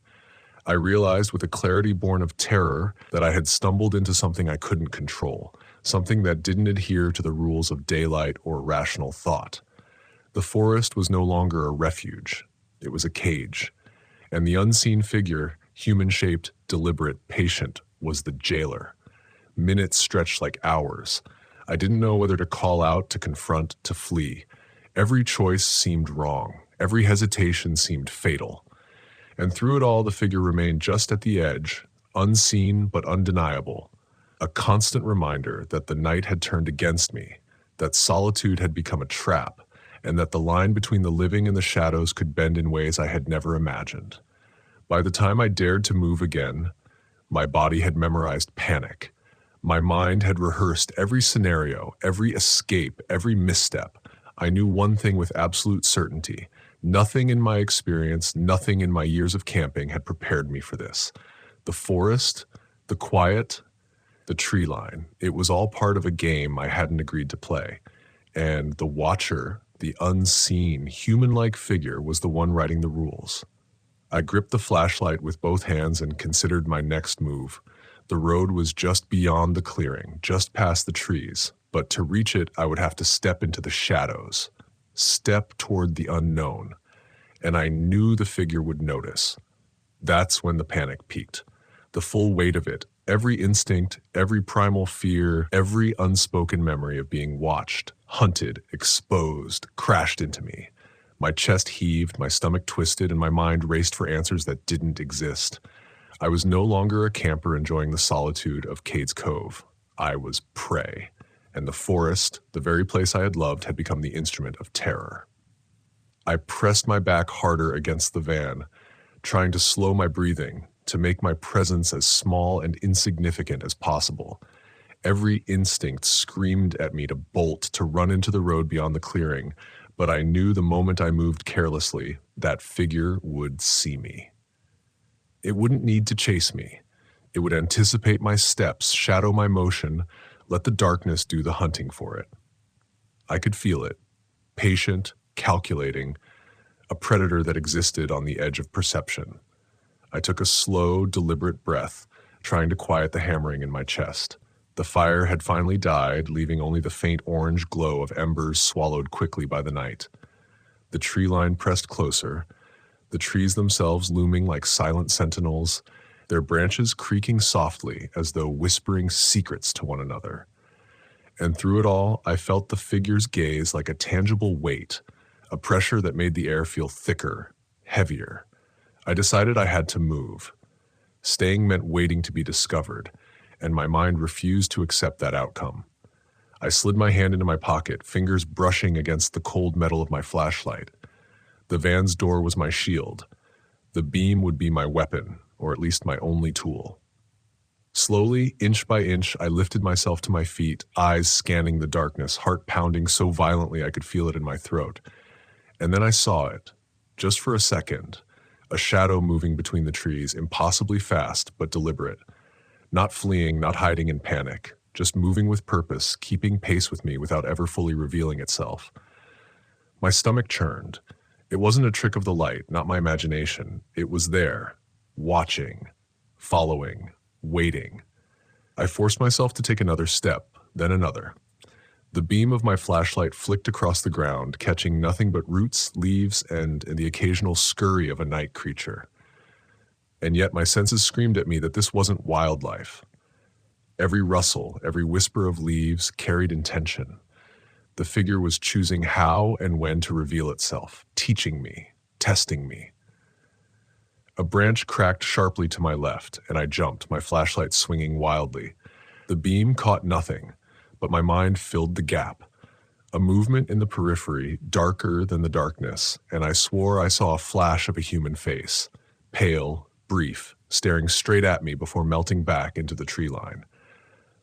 [SPEAKER 1] I realized with a clarity born of terror that I had stumbled into something I couldn't control, something that didn't adhere to the rules of daylight or rational thought. The forest was no longer a refuge. It was a cage. And the unseen figure, human-shaped, deliberate, patient, was the jailer. Minutes stretched like hours. I didn't know whether to call out, to confront, to flee. Every choice seemed wrong. Every hesitation seemed fatal. And through it all, the figure remained just at the edge, unseen but undeniable. A constant reminder that the night had turned against me, that solitude had become a trap, and that the line between the living and the shadows could bend in ways I had never imagined. By the time I dared to move again, my body had memorized panic. My mind had rehearsed every scenario, every escape, every misstep. I knew one thing with absolute certainty. Nothing in my experience, nothing in my years of camping had prepared me for this. The forest, the quiet, the tree line, it was all part of a game I hadn't agreed to play. And the watcher, the unseen, human-like figure, was the one writing the rules. I gripped the flashlight with both hands and considered my next move. The road was just beyond the clearing, just past the trees, but to reach it, I would have to step into the shadows, step toward the unknown, and I knew the figure would notice. That's when the panic peaked. The full weight of it, every instinct, every primal fear, every unspoken memory of being watched, hunted, exposed, crashed into me. My chest heaved, my stomach twisted, and my mind raced for answers that didn't exist. I was no longer a camper enjoying the solitude of Cades Cove. I was prey, and the forest, the very place I had loved, had become the instrument of terror. I pressed my back harder against the van, trying to slow my breathing, to make my presence as small and insignificant as possible. Every instinct screamed at me to bolt, to run into the road beyond the clearing, but I knew the moment I moved carelessly, that figure would see me. It wouldn't need to chase me. It would anticipate my steps, shadow my motion, let the darkness do the hunting for it. I could feel it, patient, calculating, a predator that existed on the edge of perception. I took a slow, deliberate breath, trying to quiet the hammering in my chest. The fire had finally died, leaving only the faint orange glow of embers swallowed quickly by the night. The tree line pressed closer, the trees themselves looming like silent sentinels, their branches creaking softly as though whispering secrets to one another. And through it all, I felt the figure's gaze like a tangible weight, a pressure that made the air feel thicker, heavier. I decided I had to move. Staying meant waiting to be discovered, and my mind refused to accept that outcome. I slid my hand into my pocket, fingers brushing against the cold metal of my flashlight. The van's door was my shield. The beam would be my weapon, or at least my only tool. Slowly, inch by inch, I lifted myself to my feet, eyes scanning the darkness, heart pounding so violently I could feel it in my throat. And then I saw it, just for a second, a shadow moving between the trees, impossibly fast but deliberate. Not fleeing, not hiding in panic, just moving with purpose, keeping pace with me without ever fully revealing itself. My stomach churned. It wasn't a trick of the light, not my imagination. It was there, watching, following, waiting. I forced myself to take another step, then another. The beam of my flashlight flicked across the ground, catching nothing but roots, leaves, and the occasional scurry of a night creature. And yet my senses screamed at me that this wasn't wildlife. Every rustle, every whisper of leaves carried intention. The figure was choosing how and when to reveal itself, teaching me, testing me. A branch cracked sharply to my left, and I jumped, my flashlight swinging wildly. The beam caught nothing, but my mind filled the gap. A movement in the periphery, darker than the darkness, and I swore I saw a flash of a human face, pale, brief, staring straight at me before melting back into the tree line.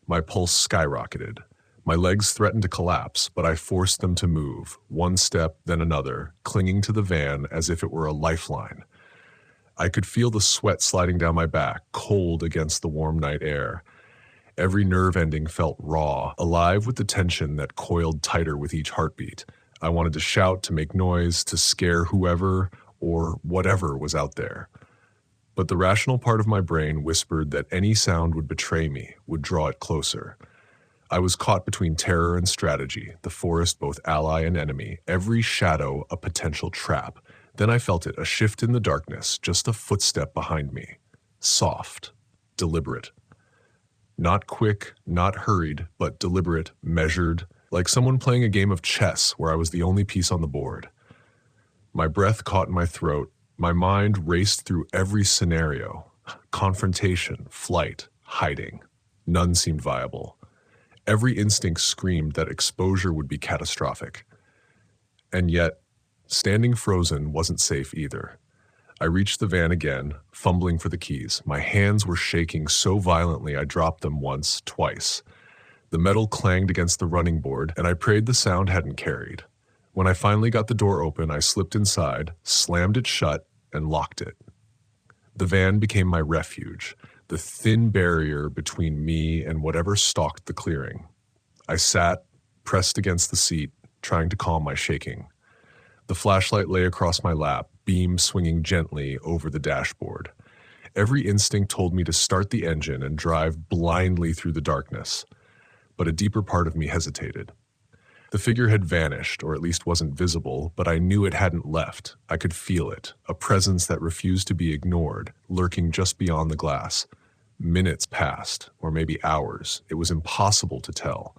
[SPEAKER 1] My pulse skyrocketed. My legs threatened to collapse, but I forced them to move, one step, then another, clinging to the van as if it were a lifeline. I could feel the sweat sliding down my back, cold against the warm night air. Every nerve ending felt raw, alive with the tension that coiled tighter with each heartbeat. I wanted to shout, to make noise, to scare whoever or whatever was out there. But the rational part of my brain whispered that any sound would betray me, would draw it closer. I was caught between terror and strategy, the forest both ally and enemy, every shadow a potential trap. Then I felt it, a shift in the darkness, just a footstep behind me. Soft, deliberate. Not quick, not hurried, but deliberate, measured, like someone playing a game of chess where I was the only piece on the board. My breath caught in my throat. My mind raced through every scenario. Confrontation, flight, hiding. None seemed viable. Every instinct screamed that exposure would be catastrophic. And yet, standing frozen wasn't safe either. I reached the van again, fumbling for the keys. My hands were shaking so violently I dropped them once, twice. The metal clanged against the running board, and I prayed the sound hadn't carried. When I finally got the door open, I slipped inside, slammed it shut, and locked it. The van became my refuge, the thin barrier between me and whatever stalked the clearing. I sat, pressed against the seat, trying to calm my shaking. The flashlight lay across my lap, beam swinging gently over the dashboard. Every instinct told me to start the engine and drive blindly through the darkness, but a deeper part of me hesitated. The figure had vanished, or at least wasn't visible, but I knew it hadn't left. I could feel it, a presence that refused to be ignored, lurking just beyond the glass. Minutes passed, or maybe hours. It was impossible to tell.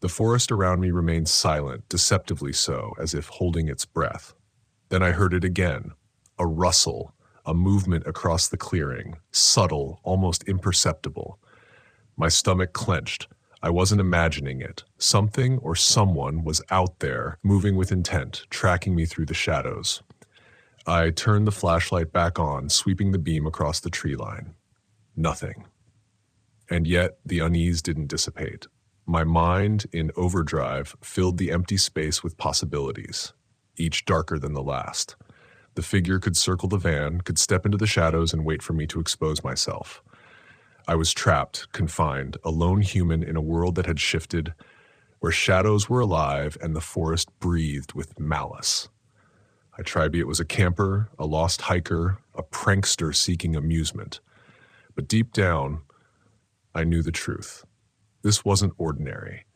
[SPEAKER 1] The forest around me remained silent, deceptively so, as if holding its breath. Then I heard it again, a rustle, a movement across the clearing, subtle, almost imperceptible. My stomach clenched. I wasn't imagining it. Something or someone was out there, moving with intent, tracking me through the shadows. I turned the flashlight back on, sweeping the beam across the tree line. Nothing. And yet, the unease didn't dissipate. My mind, in overdrive, filled the empty space with possibilities, each darker than the last. The figure could circle the van, could step into the shadows and wait for me to expose myself. I was trapped, confined, a lone human in a world that had shifted, where shadows were alive and the forest breathed with malice. I tried to be it was a camper, a lost hiker, a prankster seeking amusement. But deep down, I knew the truth. This wasn't ordinary.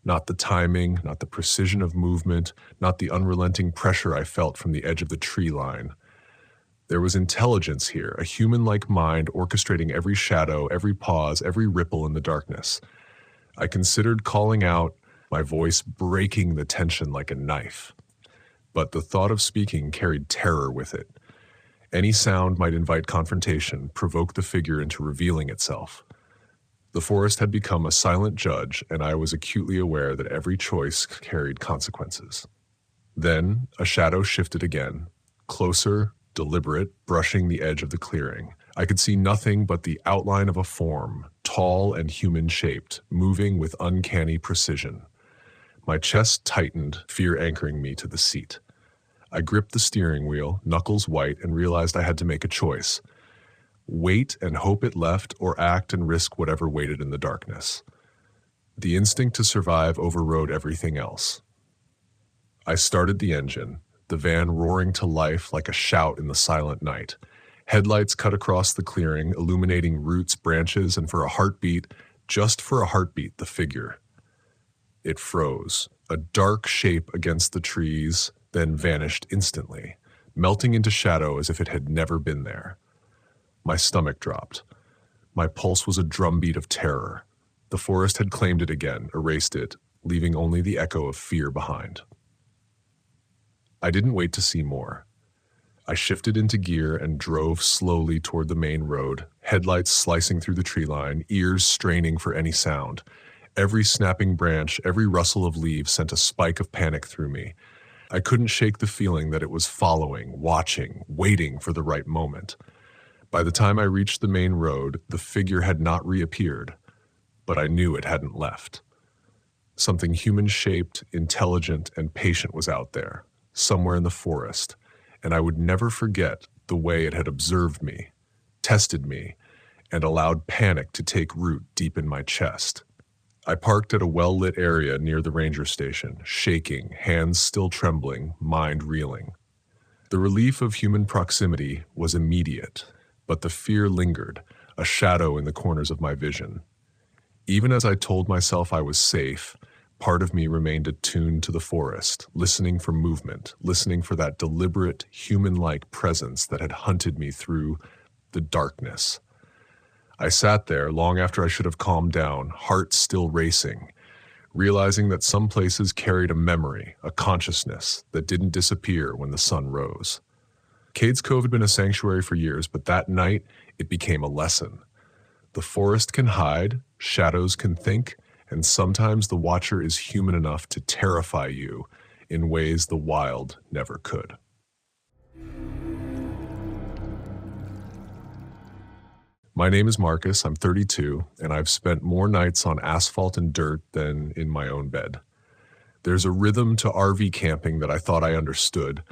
[SPEAKER 1] Not the timing, not the precision of movement, not the unrelenting pressure I felt from the edge of the tree line. There was intelligence here, a human-like mind orchestrating every shadow, every pause, every ripple in the darkness. I considered calling out, my voice breaking the tension like a knife. But the thought of speaking carried terror with it. Any sound might invite confrontation, provoke the figure into revealing itself. The forest had become a silent judge, and I was acutely aware that every choice carried consequences. Then a shadow shifted again, closer, deliberate, brushing the edge of the clearing. I could see nothing but the outline of a form, tall and human-shaped, moving with uncanny precision. My chest tightened, fear anchoring me to the seat. I gripped the steering wheel, knuckles white, and realized I had to make a choice. Wait and hope it left, or act and risk whatever waited in the darkness. The instinct to survive overrode everything else. I started the engine, the van roaring to life like a shout in the silent night. Headlights cut across the clearing, illuminating roots, branches, and for a heartbeat, just for a heartbeat, the figure. It froze, a dark shape against the trees, then vanished instantly, melting into shadow as if it had never been there. My stomach dropped. My pulse was a drumbeat of terror. The forest had claimed it again, erased it, leaving only the echo of fear behind. I didn't wait to see more. I shifted into gear and drove slowly toward the main road, headlights slicing through the tree line, ears straining for any sound. Every snapping branch, every rustle of leaves sent a spike of panic through me. I couldn't shake the feeling that it was following, watching, waiting for the right moment. By the time I reached the main road, the figure had not reappeared, but I knew it hadn't left. Something human-shaped, intelligent, and patient was out there, somewhere in the forest, and I would never forget the way it had observed me, tested me, and allowed panic to take root deep in my chest. I parked at a well-lit area near the ranger station, shaking, hands still trembling, mind reeling. The relief of human proximity was immediate, but the fear lingered, a shadow in the corners of my vision. Even as I told myself I was safe, part of me remained attuned to the forest, listening for movement, listening for that deliberate, human-like presence that had hunted me through the darkness. I sat there long after I should have calmed down, heart still racing, realizing that some places carried a memory, a consciousness that didn't disappear when the sun rose. Cades Cove had been a sanctuary for years, but that night it became a lesson. The forest can hide, shadows can think, and sometimes the watcher is human enough to terrify you in ways the wild never could. My name is Marcus, I'm 32, and I've spent more nights on asphalt and dirt than in my own bed. There's a rhythm to RV camping that I thought I understood.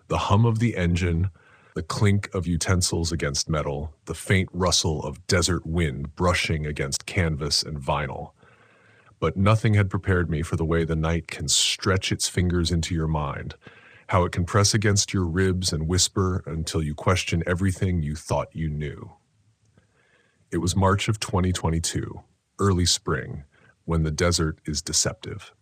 [SPEAKER 1] The hum of the engine, the clink of utensils against metal, the faint rustle of desert wind brushing against canvas and vinyl. But nothing had prepared me for the way the night can stretch its fingers into your mind, how it can press against your ribs and whisper until you question everything you thought you knew. It was March of 2022, early spring, when the desert is deceptive.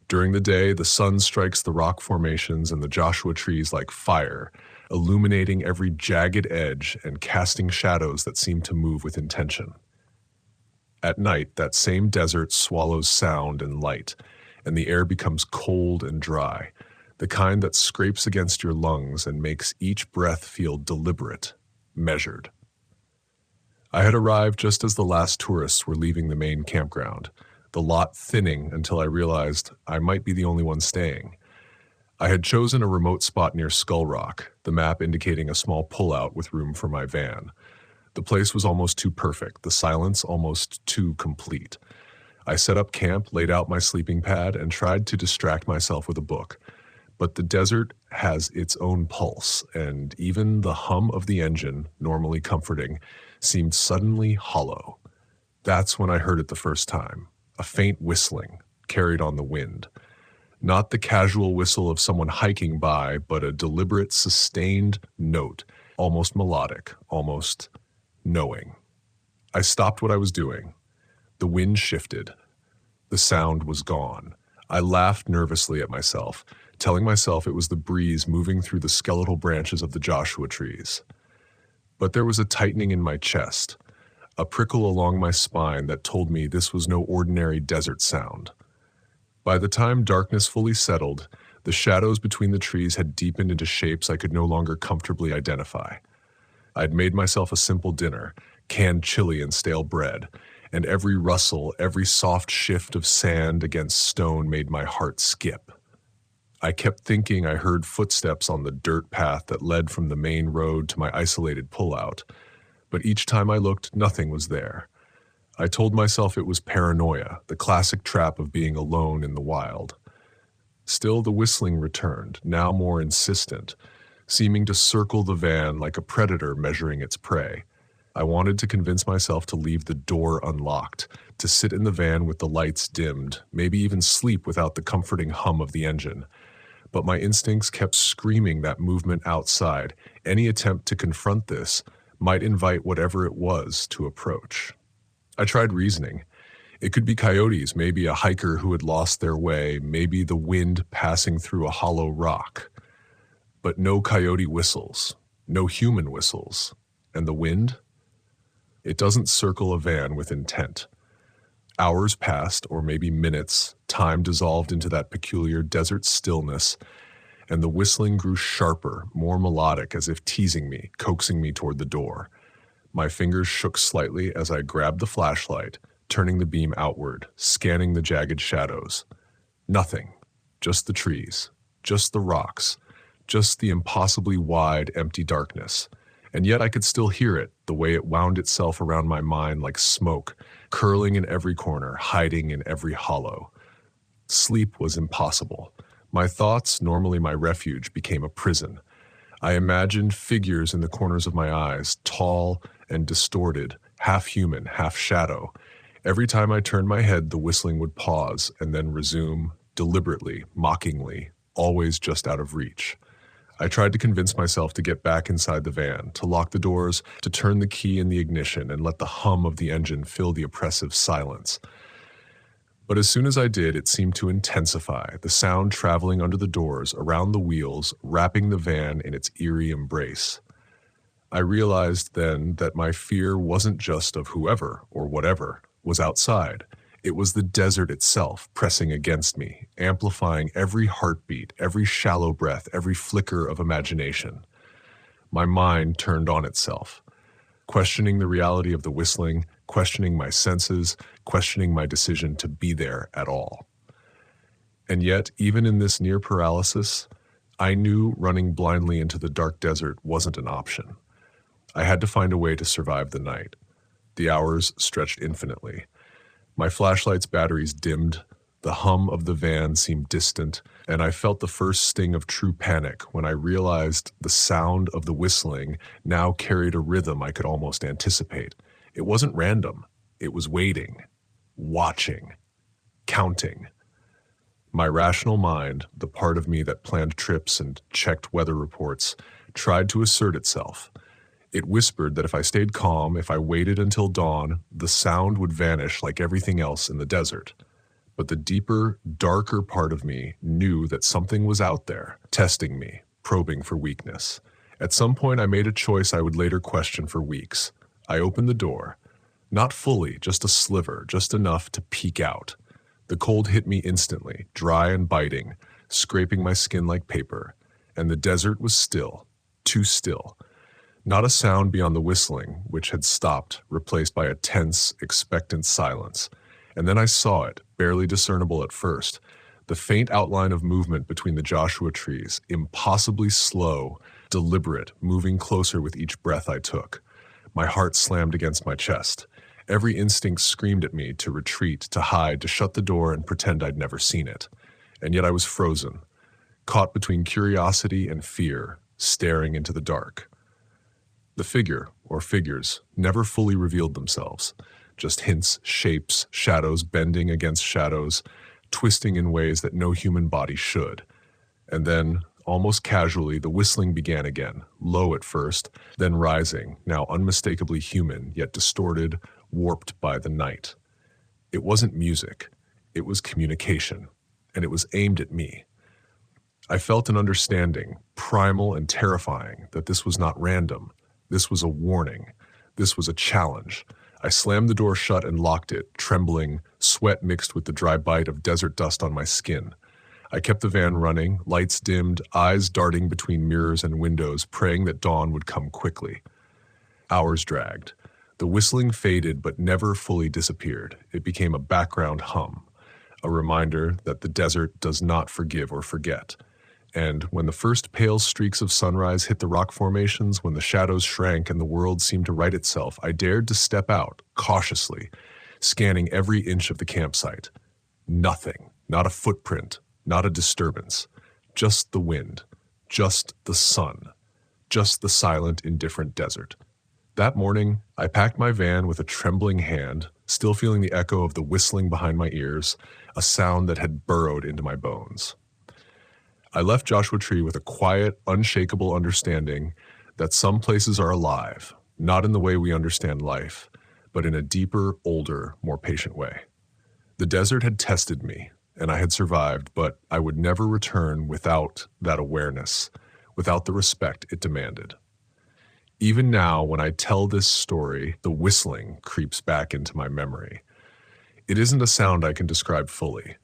[SPEAKER 1] During the day, the sun strikes the rock formations and the Joshua trees like fire, illuminating every jagged edge and casting shadows that seem to move with intention. At night, that same desert swallows sound and light, and the air becomes cold and dry. the kind that scrapes against your lungs and makes each breath feel deliberate, measured. I had arrived just as the last tourists were leaving the main campground, the lot thinning until I realized I might be the only one staying. I had chosen a remote spot near Skull Rock, the map indicating a small pullout with room for my van. The place was almost too perfect, the silence almost too complete. I set up camp, laid out my sleeping pad, and tried to distract myself with a book. But the desert has its own pulse, and even the hum of the engine, normally comforting, seemed suddenly hollow. That's when I heard it the first time, a faint whistling, carried on the wind. Not the casual whistle of someone hiking by, but a deliberate, sustained note, almost melodic, almost knowing. I stopped what I was doing. The wind shifted. The sound was gone. I laughed nervously at myself, telling myself it was the breeze moving through the skeletal branches of the Joshua trees. But there was a tightening in my chest, a prickle along my spine that told me this was no ordinary desert sound. By the time darkness fully settled, the shadows between the trees had deepened into shapes I could no longer comfortably identify. I'd made myself a simple dinner, canned chili and stale bread, and every rustle, every soft shift of sand against stone made my heart skip. I kept thinking I heard footsteps on the dirt path that led from the main road to my isolated pullout, but each time I looked, nothing was there. I told myself it was paranoia, the classic trap of being alone in the wild. Still, the whistling returned, now more insistent, seeming to circle the van like a predator measuring its prey. I wanted to convince myself to leave the door unlocked, to sit in the van with the lights dimmed, maybe even sleep without the comforting hum of the engine. But my instincts kept screaming that movement outside. Any attempt to confront this might invite whatever it was to approach. I tried reasoning. It could be coyotes, maybe a hiker who had lost their way, maybe the wind passing through a hollow rock. But no coyote whistles, no human whistles. And the wind? It doesn't circle a van with intent. Hours passed, or maybe minutes, time dissolved into that peculiar desert stillness, and the whistling grew sharper, more melodic, as if teasing me, coaxing me toward the door. My fingers shook slightly as I grabbed the flashlight, turning the beam outward, scanning the jagged shadows. Nothing. Just the trees. Just the rocks. Just the impossibly wide, empty darkness. And yet I could still hear it, the way it wound itself around my mind like smoke, curling in every corner, hiding in every hollow. Sleep was impossible. My thoughts, normally my refuge, became a prison. I imagined figures in the corners of my eyes, tall and distorted, half human, half shadow. Every time I turned my head, the whistling would pause and then resume, deliberately, mockingly, always just out of reach. I tried to convince myself to get back inside the van, to lock the doors, to turn the key in the ignition and let the hum of the engine fill the oppressive silence. But as soon as I did, it seemed to intensify, the sound traveling under the doors, around the wheels, wrapping the van in its eerie embrace. I realized then that my fear wasn't just of whoever or whatever was outside. It was the desert itself pressing against me, amplifying every heartbeat, every shallow breath, every flicker of imagination. My mind turned on itself, questioning the reality of the whistling, questioning my senses, questioning my decision to be there at all. And yet, even in this near paralysis, I knew running blindly into the dark desert wasn't an option. I had to find a way to survive the night. The hours stretched infinitely. My flashlight's batteries dimmed, the hum of the van seemed distant, and I felt the first sting of true panic when I realized the sound of the whistling now carried a rhythm I could almost anticipate. It wasn't random. It was waiting, watching, counting. My rational mind, the part of me that planned trips and checked weather reports, tried to assert itself. It whispered that if I stayed calm, if I waited until dawn, the sound would vanish like everything else in the desert. But the deeper, darker part of me knew that something was out there, testing me, probing for weakness. At some point, I made a choice I would later question for weeks. I opened the door. Not fully, just a sliver, just enough to peek out. The cold hit me instantly, dry and biting, scraping my skin like paper, and the desert was still, too still. Not a sound beyond the whistling, which had stopped, replaced by a tense, expectant silence. And then I saw it, barely discernible at first, the faint outline of movement between the Joshua trees, impossibly slow, deliberate, moving closer with each breath I took. My heart slammed against my chest. Every instinct screamed at me to retreat, to hide, to shut the door and pretend I'd never seen it. And yet I was frozen, caught between curiosity and fear, staring into the dark. The figure, or figures, never fully revealed themselves. Just hints, shapes, shadows bending against shadows, twisting in ways that no human body should. And then, almost casually, the whistling began again, low at first, then rising, now unmistakably human, yet distorted, warped by the night. It wasn't music. It was communication, and it was aimed at me. I felt an understanding, primal and terrifying, that this was not random. This was a warning. This was a challenge. I slammed the door shut and locked it, trembling, sweat mixed with the dry bite of desert dust on my skin. I kept the van running, lights dimmed, eyes darting between mirrors and windows, praying that dawn would come quickly. Hours dragged. The whistling faded but never fully disappeared. It became a background hum, a reminder that the desert does not forgive or forget. And when the first pale streaks of sunrise hit the rock formations, when the shadows shrank and the world seemed to right itself, I dared to step out, cautiously, scanning every inch of the campsite. Nothing, not a footprint, not a disturbance, just the wind, just the sun, just the silent, indifferent desert. That morning, I packed my van with a trembling hand, still feeling the echo of the whistling behind my ears, a sound that had burrowed into my bones. I left Joshua Tree with a quiet, unshakable understanding that some places are alive, not in the way we understand life, but in a deeper, older, more patient way. The desert had tested me, and I had survived, but I would never return without that awareness, without the respect it demanded. Even now, when I tell this story, the whistling creeps back into my memory. It isn't a sound I can describe fully.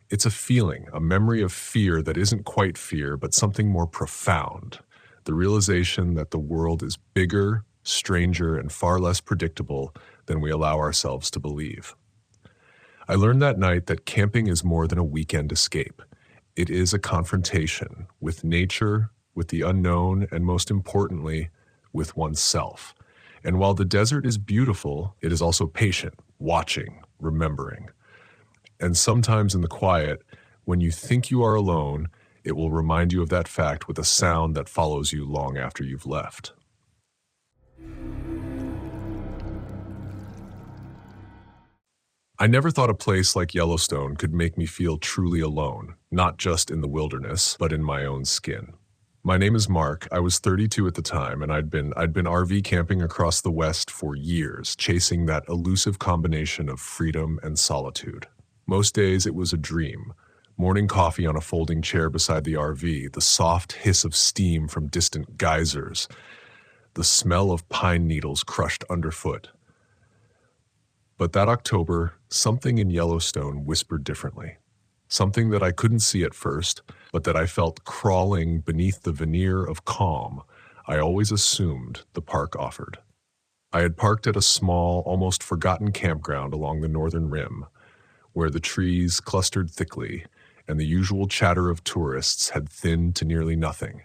[SPEAKER 1] It's a feeling, a memory of fear that isn't quite fear, but something more profound. The realization that the world is bigger, stranger, and far less predictable than we allow ourselves to believe. I learned that night that camping is more than a weekend escape. It is a confrontation with nature, with the unknown, and most importantly, with oneself. And while the desert is beautiful, it is also patient, watching, remembering. And sometimes in the quiet, when you think you are alone, it will remind you of that fact with a sound that follows you long after you've left. I never thought a place like Yellowstone could make me feel truly alone, not just in the wilderness, but in my own skin. My name is Mark. I was 32 at the time, and I'd been RV camping across the West for years, chasing that elusive combination of freedom and solitude. Most days it was a dream. Morning coffee on a folding chair beside the RV, the soft hiss of steam from distant geysers, the smell of pine needles crushed underfoot. But that October, something in Yellowstone whispered differently. Something that I couldn't see at first, but that I felt crawling beneath the veneer of calm I always assumed the park offered. I had parked at a small, almost forgotten campground along the northern rim, where the trees clustered thickly and the usual chatter of tourists had thinned to nearly nothing.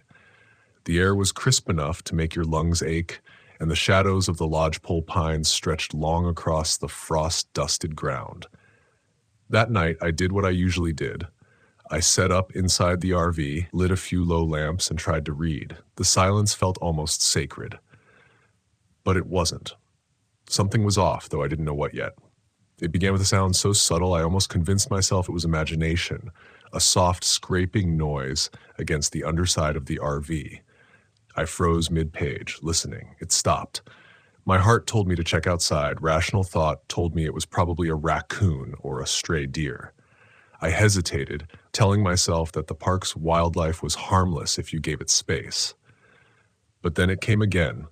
[SPEAKER 1] The air was crisp enough to make your lungs ache, and the shadows of the lodgepole pines stretched long across the frost-dusted ground. That night, I did what I usually did. I set up inside the RV, lit a few low lamps, and tried to read. The silence felt almost sacred. But it wasn't. Something was off, though I didn't know what yet. It began with a sound so subtle I almost convinced myself it was imagination, a soft scraping noise against the underside of the RV. I froze mid-page, listening. It stopped. My heart told me to check outside. Rational thought told me it was probably a raccoon or a stray deer. I hesitated, telling myself that the park's wildlife was harmless if you gave it space. But then it came again,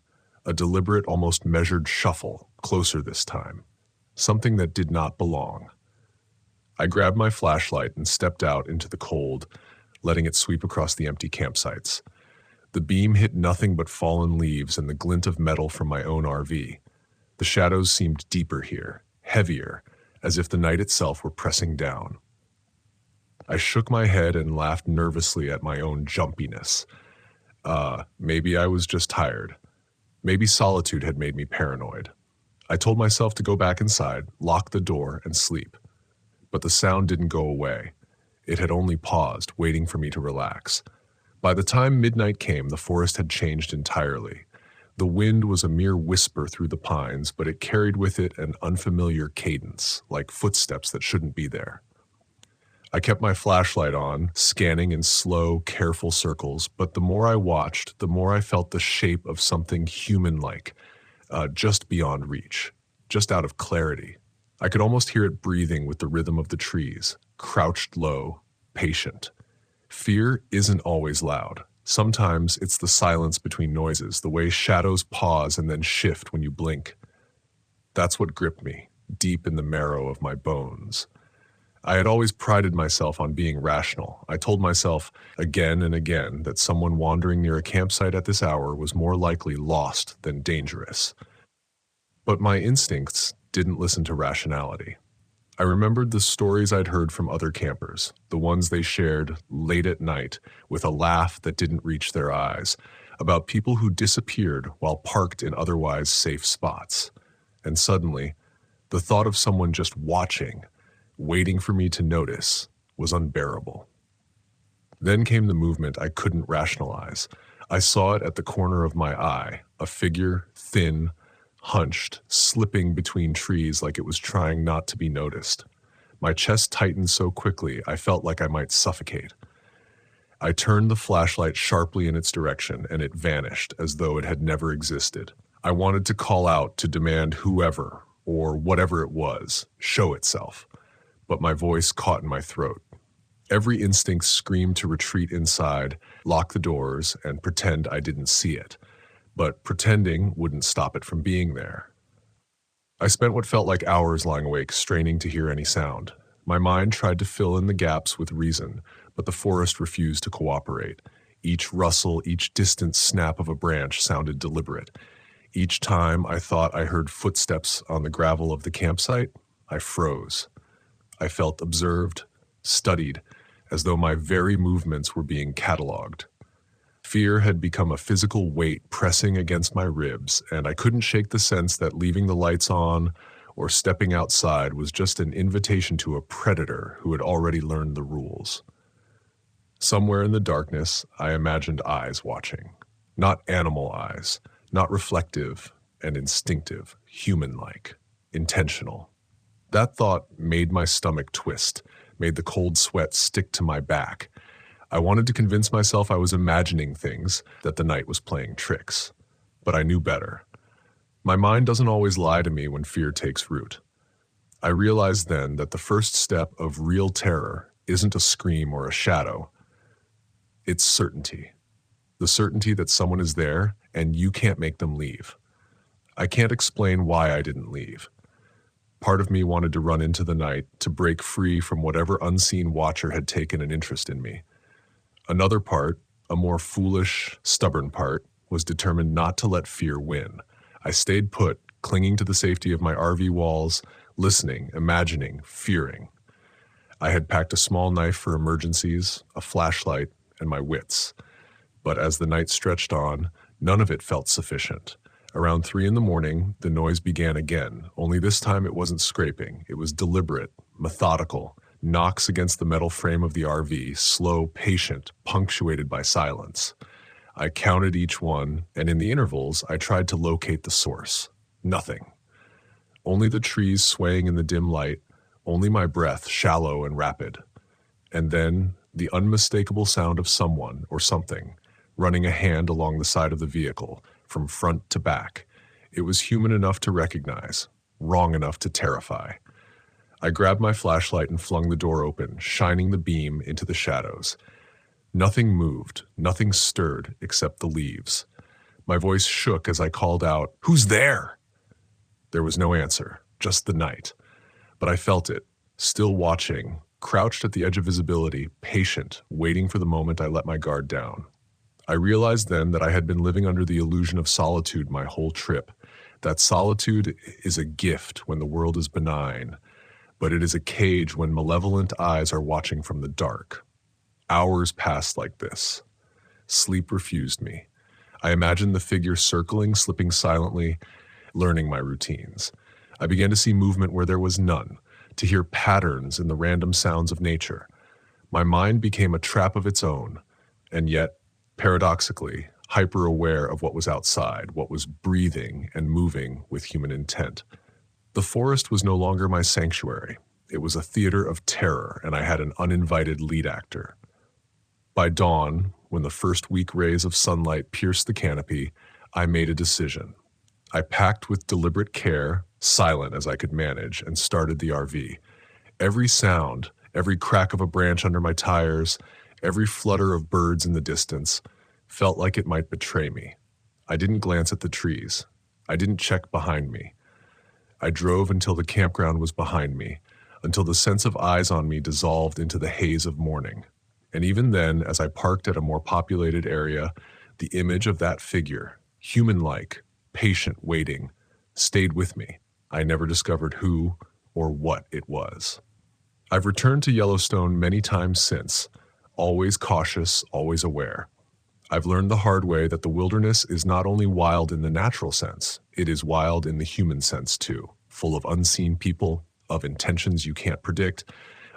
[SPEAKER 1] a deliberate, almost measured shuffle, closer this time. Something that did not belong. I grabbed my flashlight and stepped out into the cold, letting it sweep across the empty campsites. The beam hit nothing but fallen leaves and the glint of metal from my own RV. The shadows seemed deeper here, heavier, as if the night itself were pressing down. I shook my head and laughed nervously at my own jumpiness. Maybe I was just tired. Maybe solitude had made me paranoid. I told myself to go back inside, lock the door, and sleep. But the sound didn't go away. It had only paused, waiting for me to relax. By the time midnight came, the forest had changed entirely. The wind was a mere whisper through the pines, but it carried with it an unfamiliar cadence, like footsteps that shouldn't be there. I kept my flashlight on, scanning in slow, careful circles, but the more I watched, the more I felt the shape of something human-like, just beyond reach, just out of clarity. I could almost hear it breathing with the rhythm of the trees, crouched low, patient. Fear isn't always loud. Sometimes it's the silence between noises, the way shadows pause and then shift when you blink. That's what gripped me, deep in the marrow of my bones. I had always prided myself on being rational. I told myself again and again that someone wandering near a campsite at this hour was more likely lost than dangerous. But my instincts didn't listen to rationality. I remembered the stories I'd heard from other campers, the ones they shared late at night with a laugh that didn't reach their eyes, about people who disappeared while parked in otherwise safe spots. And suddenly, the thought of someone just watching, waiting for me to notice, was unbearable. Then came the movement I couldn't rationalize. I saw it at the corner of my eye, a figure, thin, hunched, slipping between trees like it was trying not to be noticed. My chest tightened so quickly I felt like I might suffocate. I turned the flashlight sharply in its direction, and it vanished as though it had never existed. I wanted to call out to demand whoever, or whatever it was, show itself. But my voice caught in my throat. Every instinct screamed to retreat inside, lock the doors, and pretend I didn't see it. But pretending wouldn't stop it from being there. I spent what felt like hours lying awake, straining to hear any sound. My mind tried to fill in the gaps with reason, but the forest refused to cooperate. Each rustle, each distant snap of a branch sounded deliberate. Each time I thought I heard footsteps on the gravel of the campsite, I froze. I felt observed, studied, as though my very movements were being catalogued. Fear had become a physical weight pressing against my ribs, and I couldn't shake the sense that leaving the lights on or stepping outside was just an invitation to a predator who had already learned the rules. Somewhere in the darkness, I imagined eyes watching. Not animal eyes, not reflective and instinctive, human-like, intentional. That thought made my stomach twist, made the cold sweat stick to my back. I wanted to convince myself I was imagining things, that the night was playing tricks. But I knew better. My mind doesn't always lie to me when fear takes root. I realized then that the first step of real terror isn't a scream or a shadow. It's certainty. The certainty that someone is there and you can't make them leave. I can't explain why I didn't leave. Part of me wanted to run into the night, to break free from whatever unseen watcher had taken an interest in me. Another part, a more foolish, stubborn part, was determined not to let fear win. I stayed put, clinging to the safety of my RV walls, listening, imagining, fearing. I had packed a small knife for emergencies, a flashlight, and my wits. But as the night stretched on, none of it felt sufficient. Around 3 a.m, the noise began again, only this time it wasn't scraping. It was deliberate, methodical, knocks against the metal frame of the RV, slow, patient, punctuated by silence. I counted each one, and in the intervals, I tried to locate the source. Nothing. Only the trees swaying in the dim light, only my breath, shallow and rapid. And then the unmistakable sound of someone or something running a hand along the side of the vehicle, from front to back. It was human enough to recognize, wrong enough to terrify. I grabbed my flashlight and flung the door open, shining the beam into the shadows. Nothing moved, nothing stirred except the leaves. My voice shook as I called out, "Who's there?" There was no answer, just the night. But I felt it, still watching, crouched at the edge of visibility, patient, waiting for the moment I let my guard down. I realized then that I had been living under the illusion of solitude my whole trip, that solitude is a gift when the world is benign, but it is a cage when malevolent eyes are watching from the dark. Hours passed like this. Sleep refused me. I imagined the figure circling, slipping silently, learning my routines. I began to see movement where there was none, to hear patterns in the random sounds of nature. My mind became a trap of its own, and yet, paradoxically, hyper-aware of what was outside, what was breathing and moving with human intent. The forest was no longer my sanctuary. It was a theater of terror, and I had an uninvited lead actor. By dawn, when the first weak rays of sunlight pierced the canopy, I made a decision. I packed with deliberate care, silent as I could manage, and started the RV. Every sound, every crack of a branch under my tires, every flutter of birds in the distance, felt like it might betray me. I didn't glance at the trees. I didn't check behind me. I drove until the campground was behind me, until the sense of eyes on me dissolved into the haze of morning. And even then, as I parked at a more populated area, the image of that figure, human-like, patient, waiting, stayed with me. I never discovered who or what it was. I've returned to Yellowstone many times since, always cautious, always aware. I've learned the hard way that the wilderness is not only wild in the natural sense, it is wild in the human sense too, full of unseen people, of intentions you can't predict,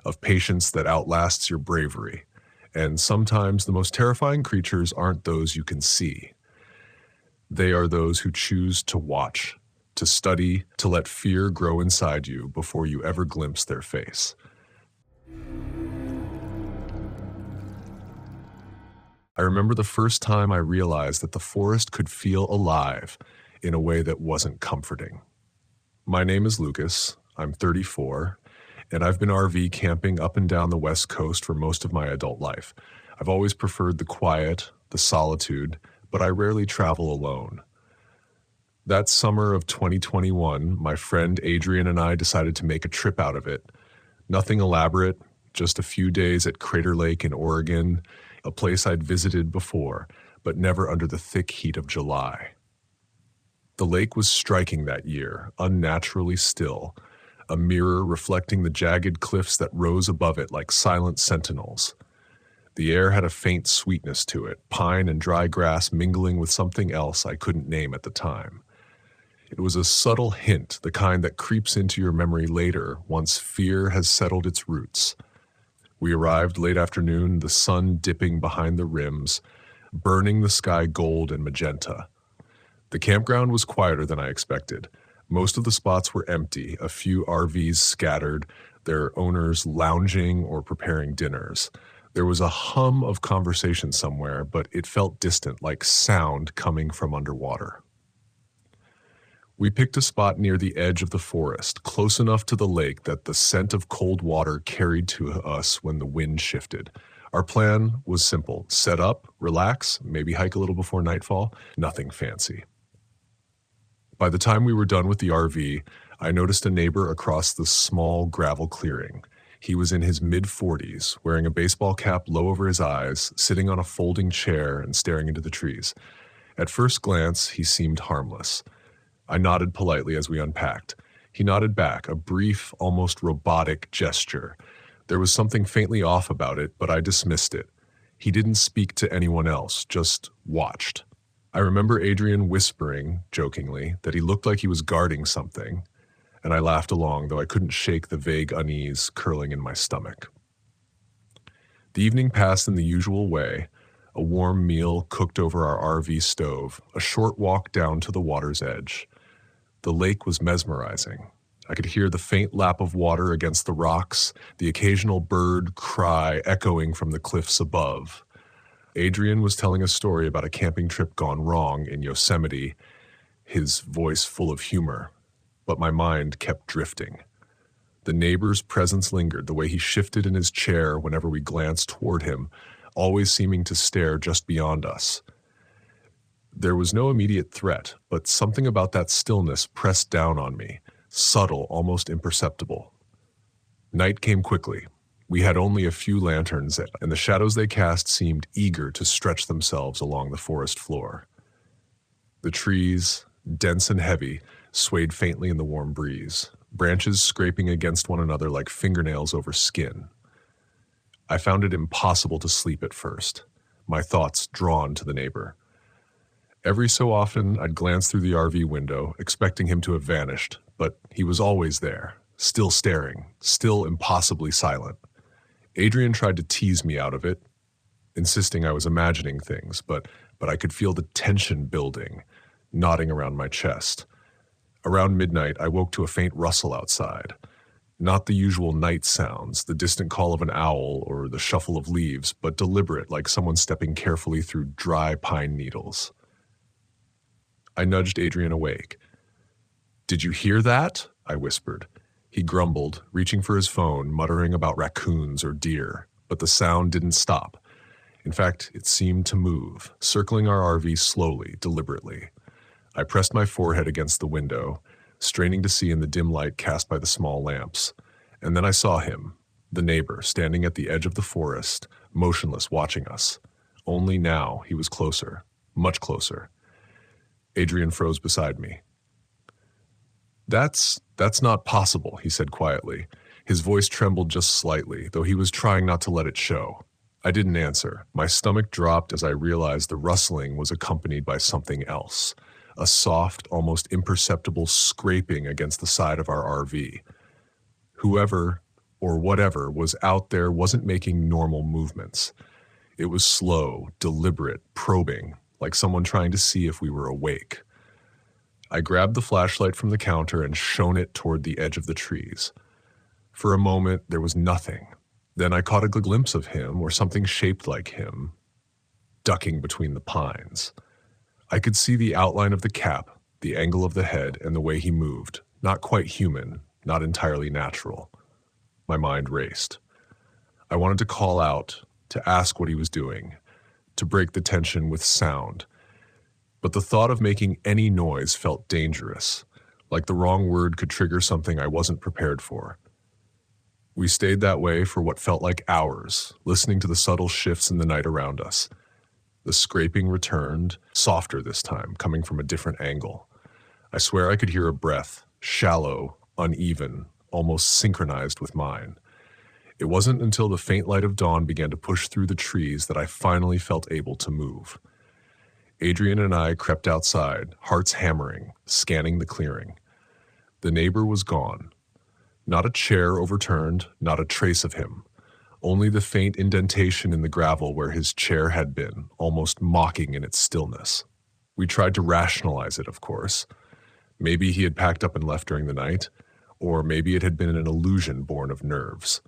[SPEAKER 1] of patience that outlasts your bravery. And sometimes the most terrifying creatures aren't those you can see. They are those who choose to watch, to study, to let fear grow inside you before you ever glimpse their face. I remember the first time I realized that the forest could feel alive in a way that wasn't comforting. My name is Lucas. I'm 34, and I've been RV camping up and down the West Coast for most of my adult life. I've always preferred the quiet, the solitude, but I rarely travel alone. That summer of 2021, my friend Adrian and I decided to make a trip out of it. Nothing elaborate, just a few days at Crater Lake in Oregon, a place I'd visited before, but never under the thick heat of July. The lake was striking that year, unnaturally still, a mirror reflecting the jagged cliffs that rose above it like silent sentinels. The air had a faint sweetness to it, pine and dry grass mingling with something else I couldn't name at the time. It was a subtle hint, the kind that creeps into your memory later once fear has settled its roots. We arrived late afternoon, the sun dipping behind the rims, burning the sky gold and magenta. The campground was quieter than I expected. Most of the spots were empty, a few RVs scattered, their owners lounging or preparing dinners. There was a hum of conversation somewhere, but it felt distant, like sound coming from underwater. We picked a spot near the edge of the forest, close enough to the lake that the scent of cold water carried to us when the wind shifted. Our plan was simple: set up, relax, maybe hike a little before nightfall, nothing fancy. By the time we were done with the RV, I noticed a neighbor across the small gravel clearing. He was in his mid-40s, wearing a baseball cap low over his eyes, sitting on a folding chair and staring into the trees. At first glance, he seemed harmless. I nodded politely as we unpacked. He nodded back, a brief, almost robotic gesture. There was something faintly off about it, but I dismissed it. He didn't speak to anyone else, just watched. I remember Adrian whispering, jokingly, that he looked like he was guarding something, and I laughed along, though I couldn't shake the vague unease curling in my stomach. The evening passed in the usual way, a warm meal cooked over our RV stove, a short walk down to the water's edge. The lake was mesmerizing. I could hear the faint lap of water against the rocks, the occasional bird cry echoing from the cliffs above. Adrian was telling a story about a camping trip gone wrong in Yosemite, his voice full of humor, but my mind kept drifting. The neighbor's presence lingered, the way he shifted in his chair whenever we glanced toward him, always seeming to stare just beyond us. There was no immediate threat, but something about that stillness pressed down on me, subtle, almost imperceptible. Night came quickly. We had only a few lanterns, and the shadows they cast seemed eager to stretch themselves along the forest floor. The trees, dense and heavy, swayed faintly in the warm breeze, branches scraping against one another like fingernails over skin. I found it impossible to sleep at first, my thoughts drawn to the neighbor. Every so often, I'd glance through the RV window, expecting him to have vanished, but he was always there, still staring, still impossibly silent. Adrian tried to tease me out of it, insisting I was imagining things, but I could feel the tension building, knotting around my chest. Around midnight, I woke to a faint rustle outside. Not the usual night sounds, the distant call of an owl or the shuffle of leaves, but deliberate, like someone stepping carefully through dry pine needles. I nudged Adrian awake. "Did you hear that?" I whispered. He grumbled, reaching for his phone, muttering about raccoons or deer, but the sound didn't stop. In fact, it seemed to move, circling our RV slowly, deliberately. I pressed my forehead against the window, straining to see in the dim light cast by the small lamps. And then I saw him, the neighbor, standing at the edge of the forest, motionless, watching us. Only now he was closer, much closer. Adrian froze beside me. That's not possible," he said quietly. His voice trembled just slightly, though he was trying not to let it show. I didn't answer. My stomach dropped as I realized the rustling was accompanied by something else. A soft, almost imperceptible scraping against the side of our RV. Whoever or whatever was out there wasn't making normal movements. It was slow, deliberate, probing, like someone trying to see if we were awake. I grabbed the flashlight from the counter and shone it toward the edge of the trees. For a moment, there was nothing. Then I caught a glimpse of him, or something shaped like him, ducking between the pines. I could see the outline of the cap, the angle of the head, and the way he moved. Not quite human, not entirely natural. My mind raced. I wanted to call out, to ask what he was doing, to break the tension with sound. But the thought of making any noise felt dangerous, like the wrong word could trigger something I wasn't prepared for. We stayed that way for what felt like hours, listening to the subtle shifts in the night around us. The scraping returned, softer this time, coming from a different angle. I swear I could hear a breath, shallow, uneven, almost synchronized with mine. It wasn't until the faint light of dawn began to push through the trees that I finally felt able to move. Adrian and I crept outside, hearts hammering, scanning the clearing. The neighbor was gone. Not a chair overturned, not a trace of him. Only the faint indentation in the gravel where his chair had been, almost mocking in its stillness. We tried to rationalize it, of course. Maybe he had packed up and left during the night, or maybe it had been an illusion born of nerves.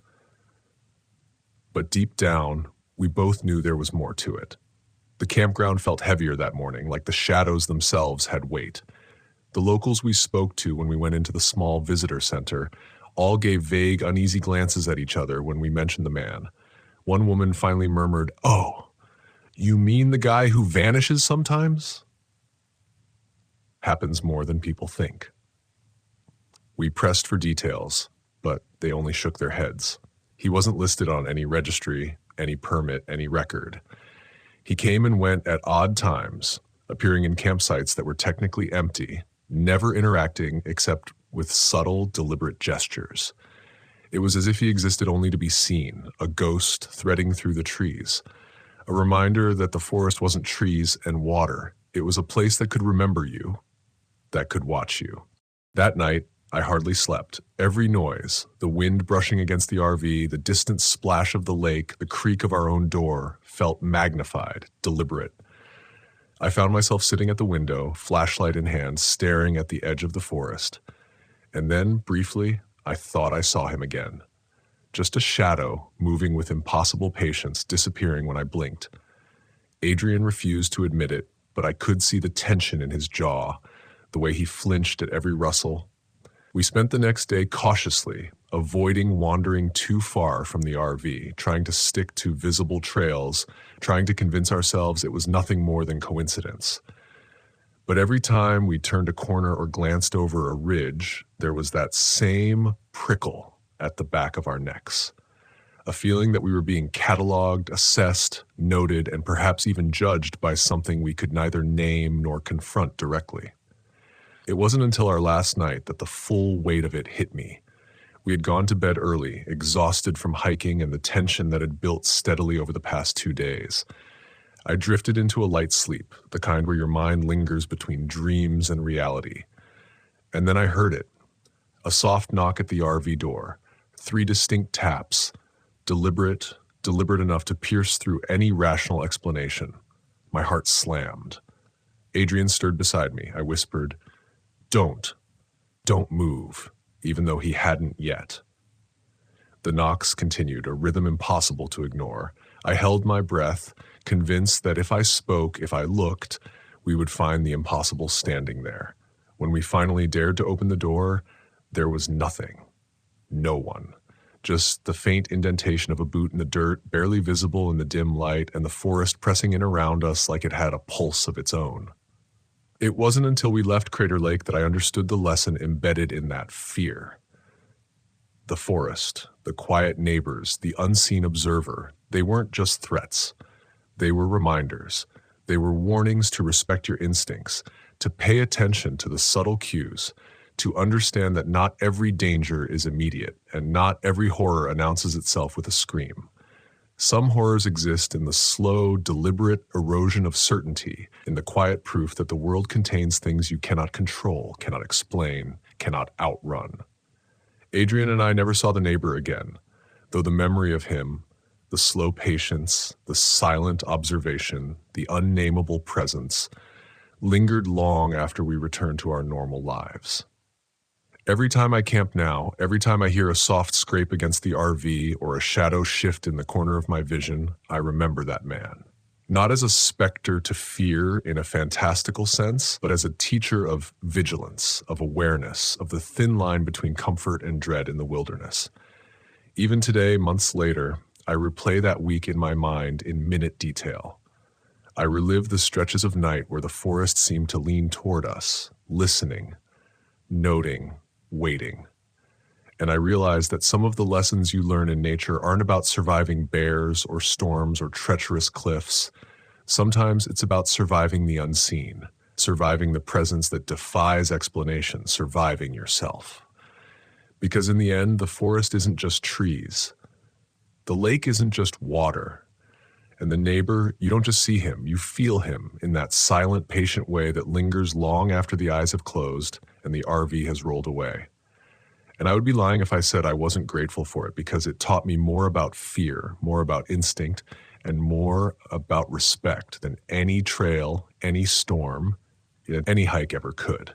[SPEAKER 1] But deep down, we both knew there was more to it. The campground felt heavier that morning, like the shadows themselves had weight. The locals we spoke to when we went into the small visitor center all gave vague, uneasy glances at each other when we mentioned the man. One woman finally murmured, "Oh, you mean the guy who vanishes sometimes?" Happens more than people think. We pressed for details, but they only shook their heads. He wasn't listed on any registry, any permit, any record. He came and went at odd times, appearing in campsites that were technically empty, never interacting except with subtle, deliberate gestures. It was as if he existed only to be seen, a ghost threading through the trees. A reminder that the forest wasn't trees and water. It was a place that could remember you, that could watch you. That night, I hardly slept. Every noise, the wind brushing against the RV, the distant splash of the lake, the creak of our own door, felt magnified, deliberate. I found myself sitting at the window, flashlight in hand, staring at the edge of the forest. And then, briefly, I thought I saw him again. Just a shadow, moving with impossible patience, disappearing when I blinked. Adrian refused to admit it, but I could see the tension in his jaw, the way he flinched at every rustle. We spent the next day cautiously, avoiding wandering too far from the RV, trying to stick to visible trails, trying to convince ourselves it was nothing more than coincidence. But every time we turned a corner or glanced over a ridge, there was that same prickle at the back of our necks. a feeling that we were being cataloged, assessed, noted, and perhaps even judged by something we could neither name nor confront directly. It wasn't until our last night that the full weight of it hit me. We had gone to bed early, exhausted from hiking and the tension that had built steadily over the past 2 days. I drifted into a light sleep, the kind where your mind lingers between dreams and reality. And then I heard it. A soft knock at the RV door, 3 distinct taps, deliberate enough to pierce through any rational explanation. My heart slammed. Adrian stirred beside me. I whispered, Don't move," even though he hadn't yet. The knocks continued, a rhythm impossible to ignore. I held my breath, convinced that if I spoke, if I looked, we would find the impossible standing there. When we finally dared to open the door, there was nothing. No one. Just the faint indentation of a boot in the dirt, barely visible in the dim light, and the forest pressing in around us like it had a pulse of its own. It wasn't until we left Crater Lake that I understood the lesson embedded in that fear. The forest, the quiet neighbors, the unseen observer, they weren't just threats. They were reminders. They were warnings to respect your instincts, to pay attention to the subtle cues, to understand that not every danger is immediate, and not every horror announces itself with a scream. Some horrors exist in the slow, deliberate erosion of certainty, in the quiet proof that the world contains things you cannot control, cannot explain, cannot outrun. Adrian and I never saw the neighbor again, though the memory of him, the slow patience, the silent observation, the unnamable presence, lingered long after we returned to our normal lives. Every time I camp now, every time I hear a soft scrape against the RV or a shadow shift in the corner of my vision, I remember that man. Not as a specter to fear in a fantastical sense, but as a teacher of vigilance, of awareness, of the thin line between comfort and dread in the wilderness. Even today, months later, I replay that week in my mind in minute detail. I relive the stretches of night where the forest seemed to lean toward us, listening, noting, waiting. And I realize that some of the lessons you learn in nature aren't about surviving bears or storms or treacherous cliffs. Sometimes it's about surviving the unseen, surviving the presence that defies explanation, surviving yourself. Because in the end, the forest isn't just trees. The lake isn't just water. And the neighbor, you don't just see him, you feel him in that silent, patient way that lingers long after the eyes have closed and the RV has rolled away. And I would be lying if I said I wasn't grateful for it, because it taught me more about fear, more about instinct, and more about respect than any trail, any storm, any hike ever could.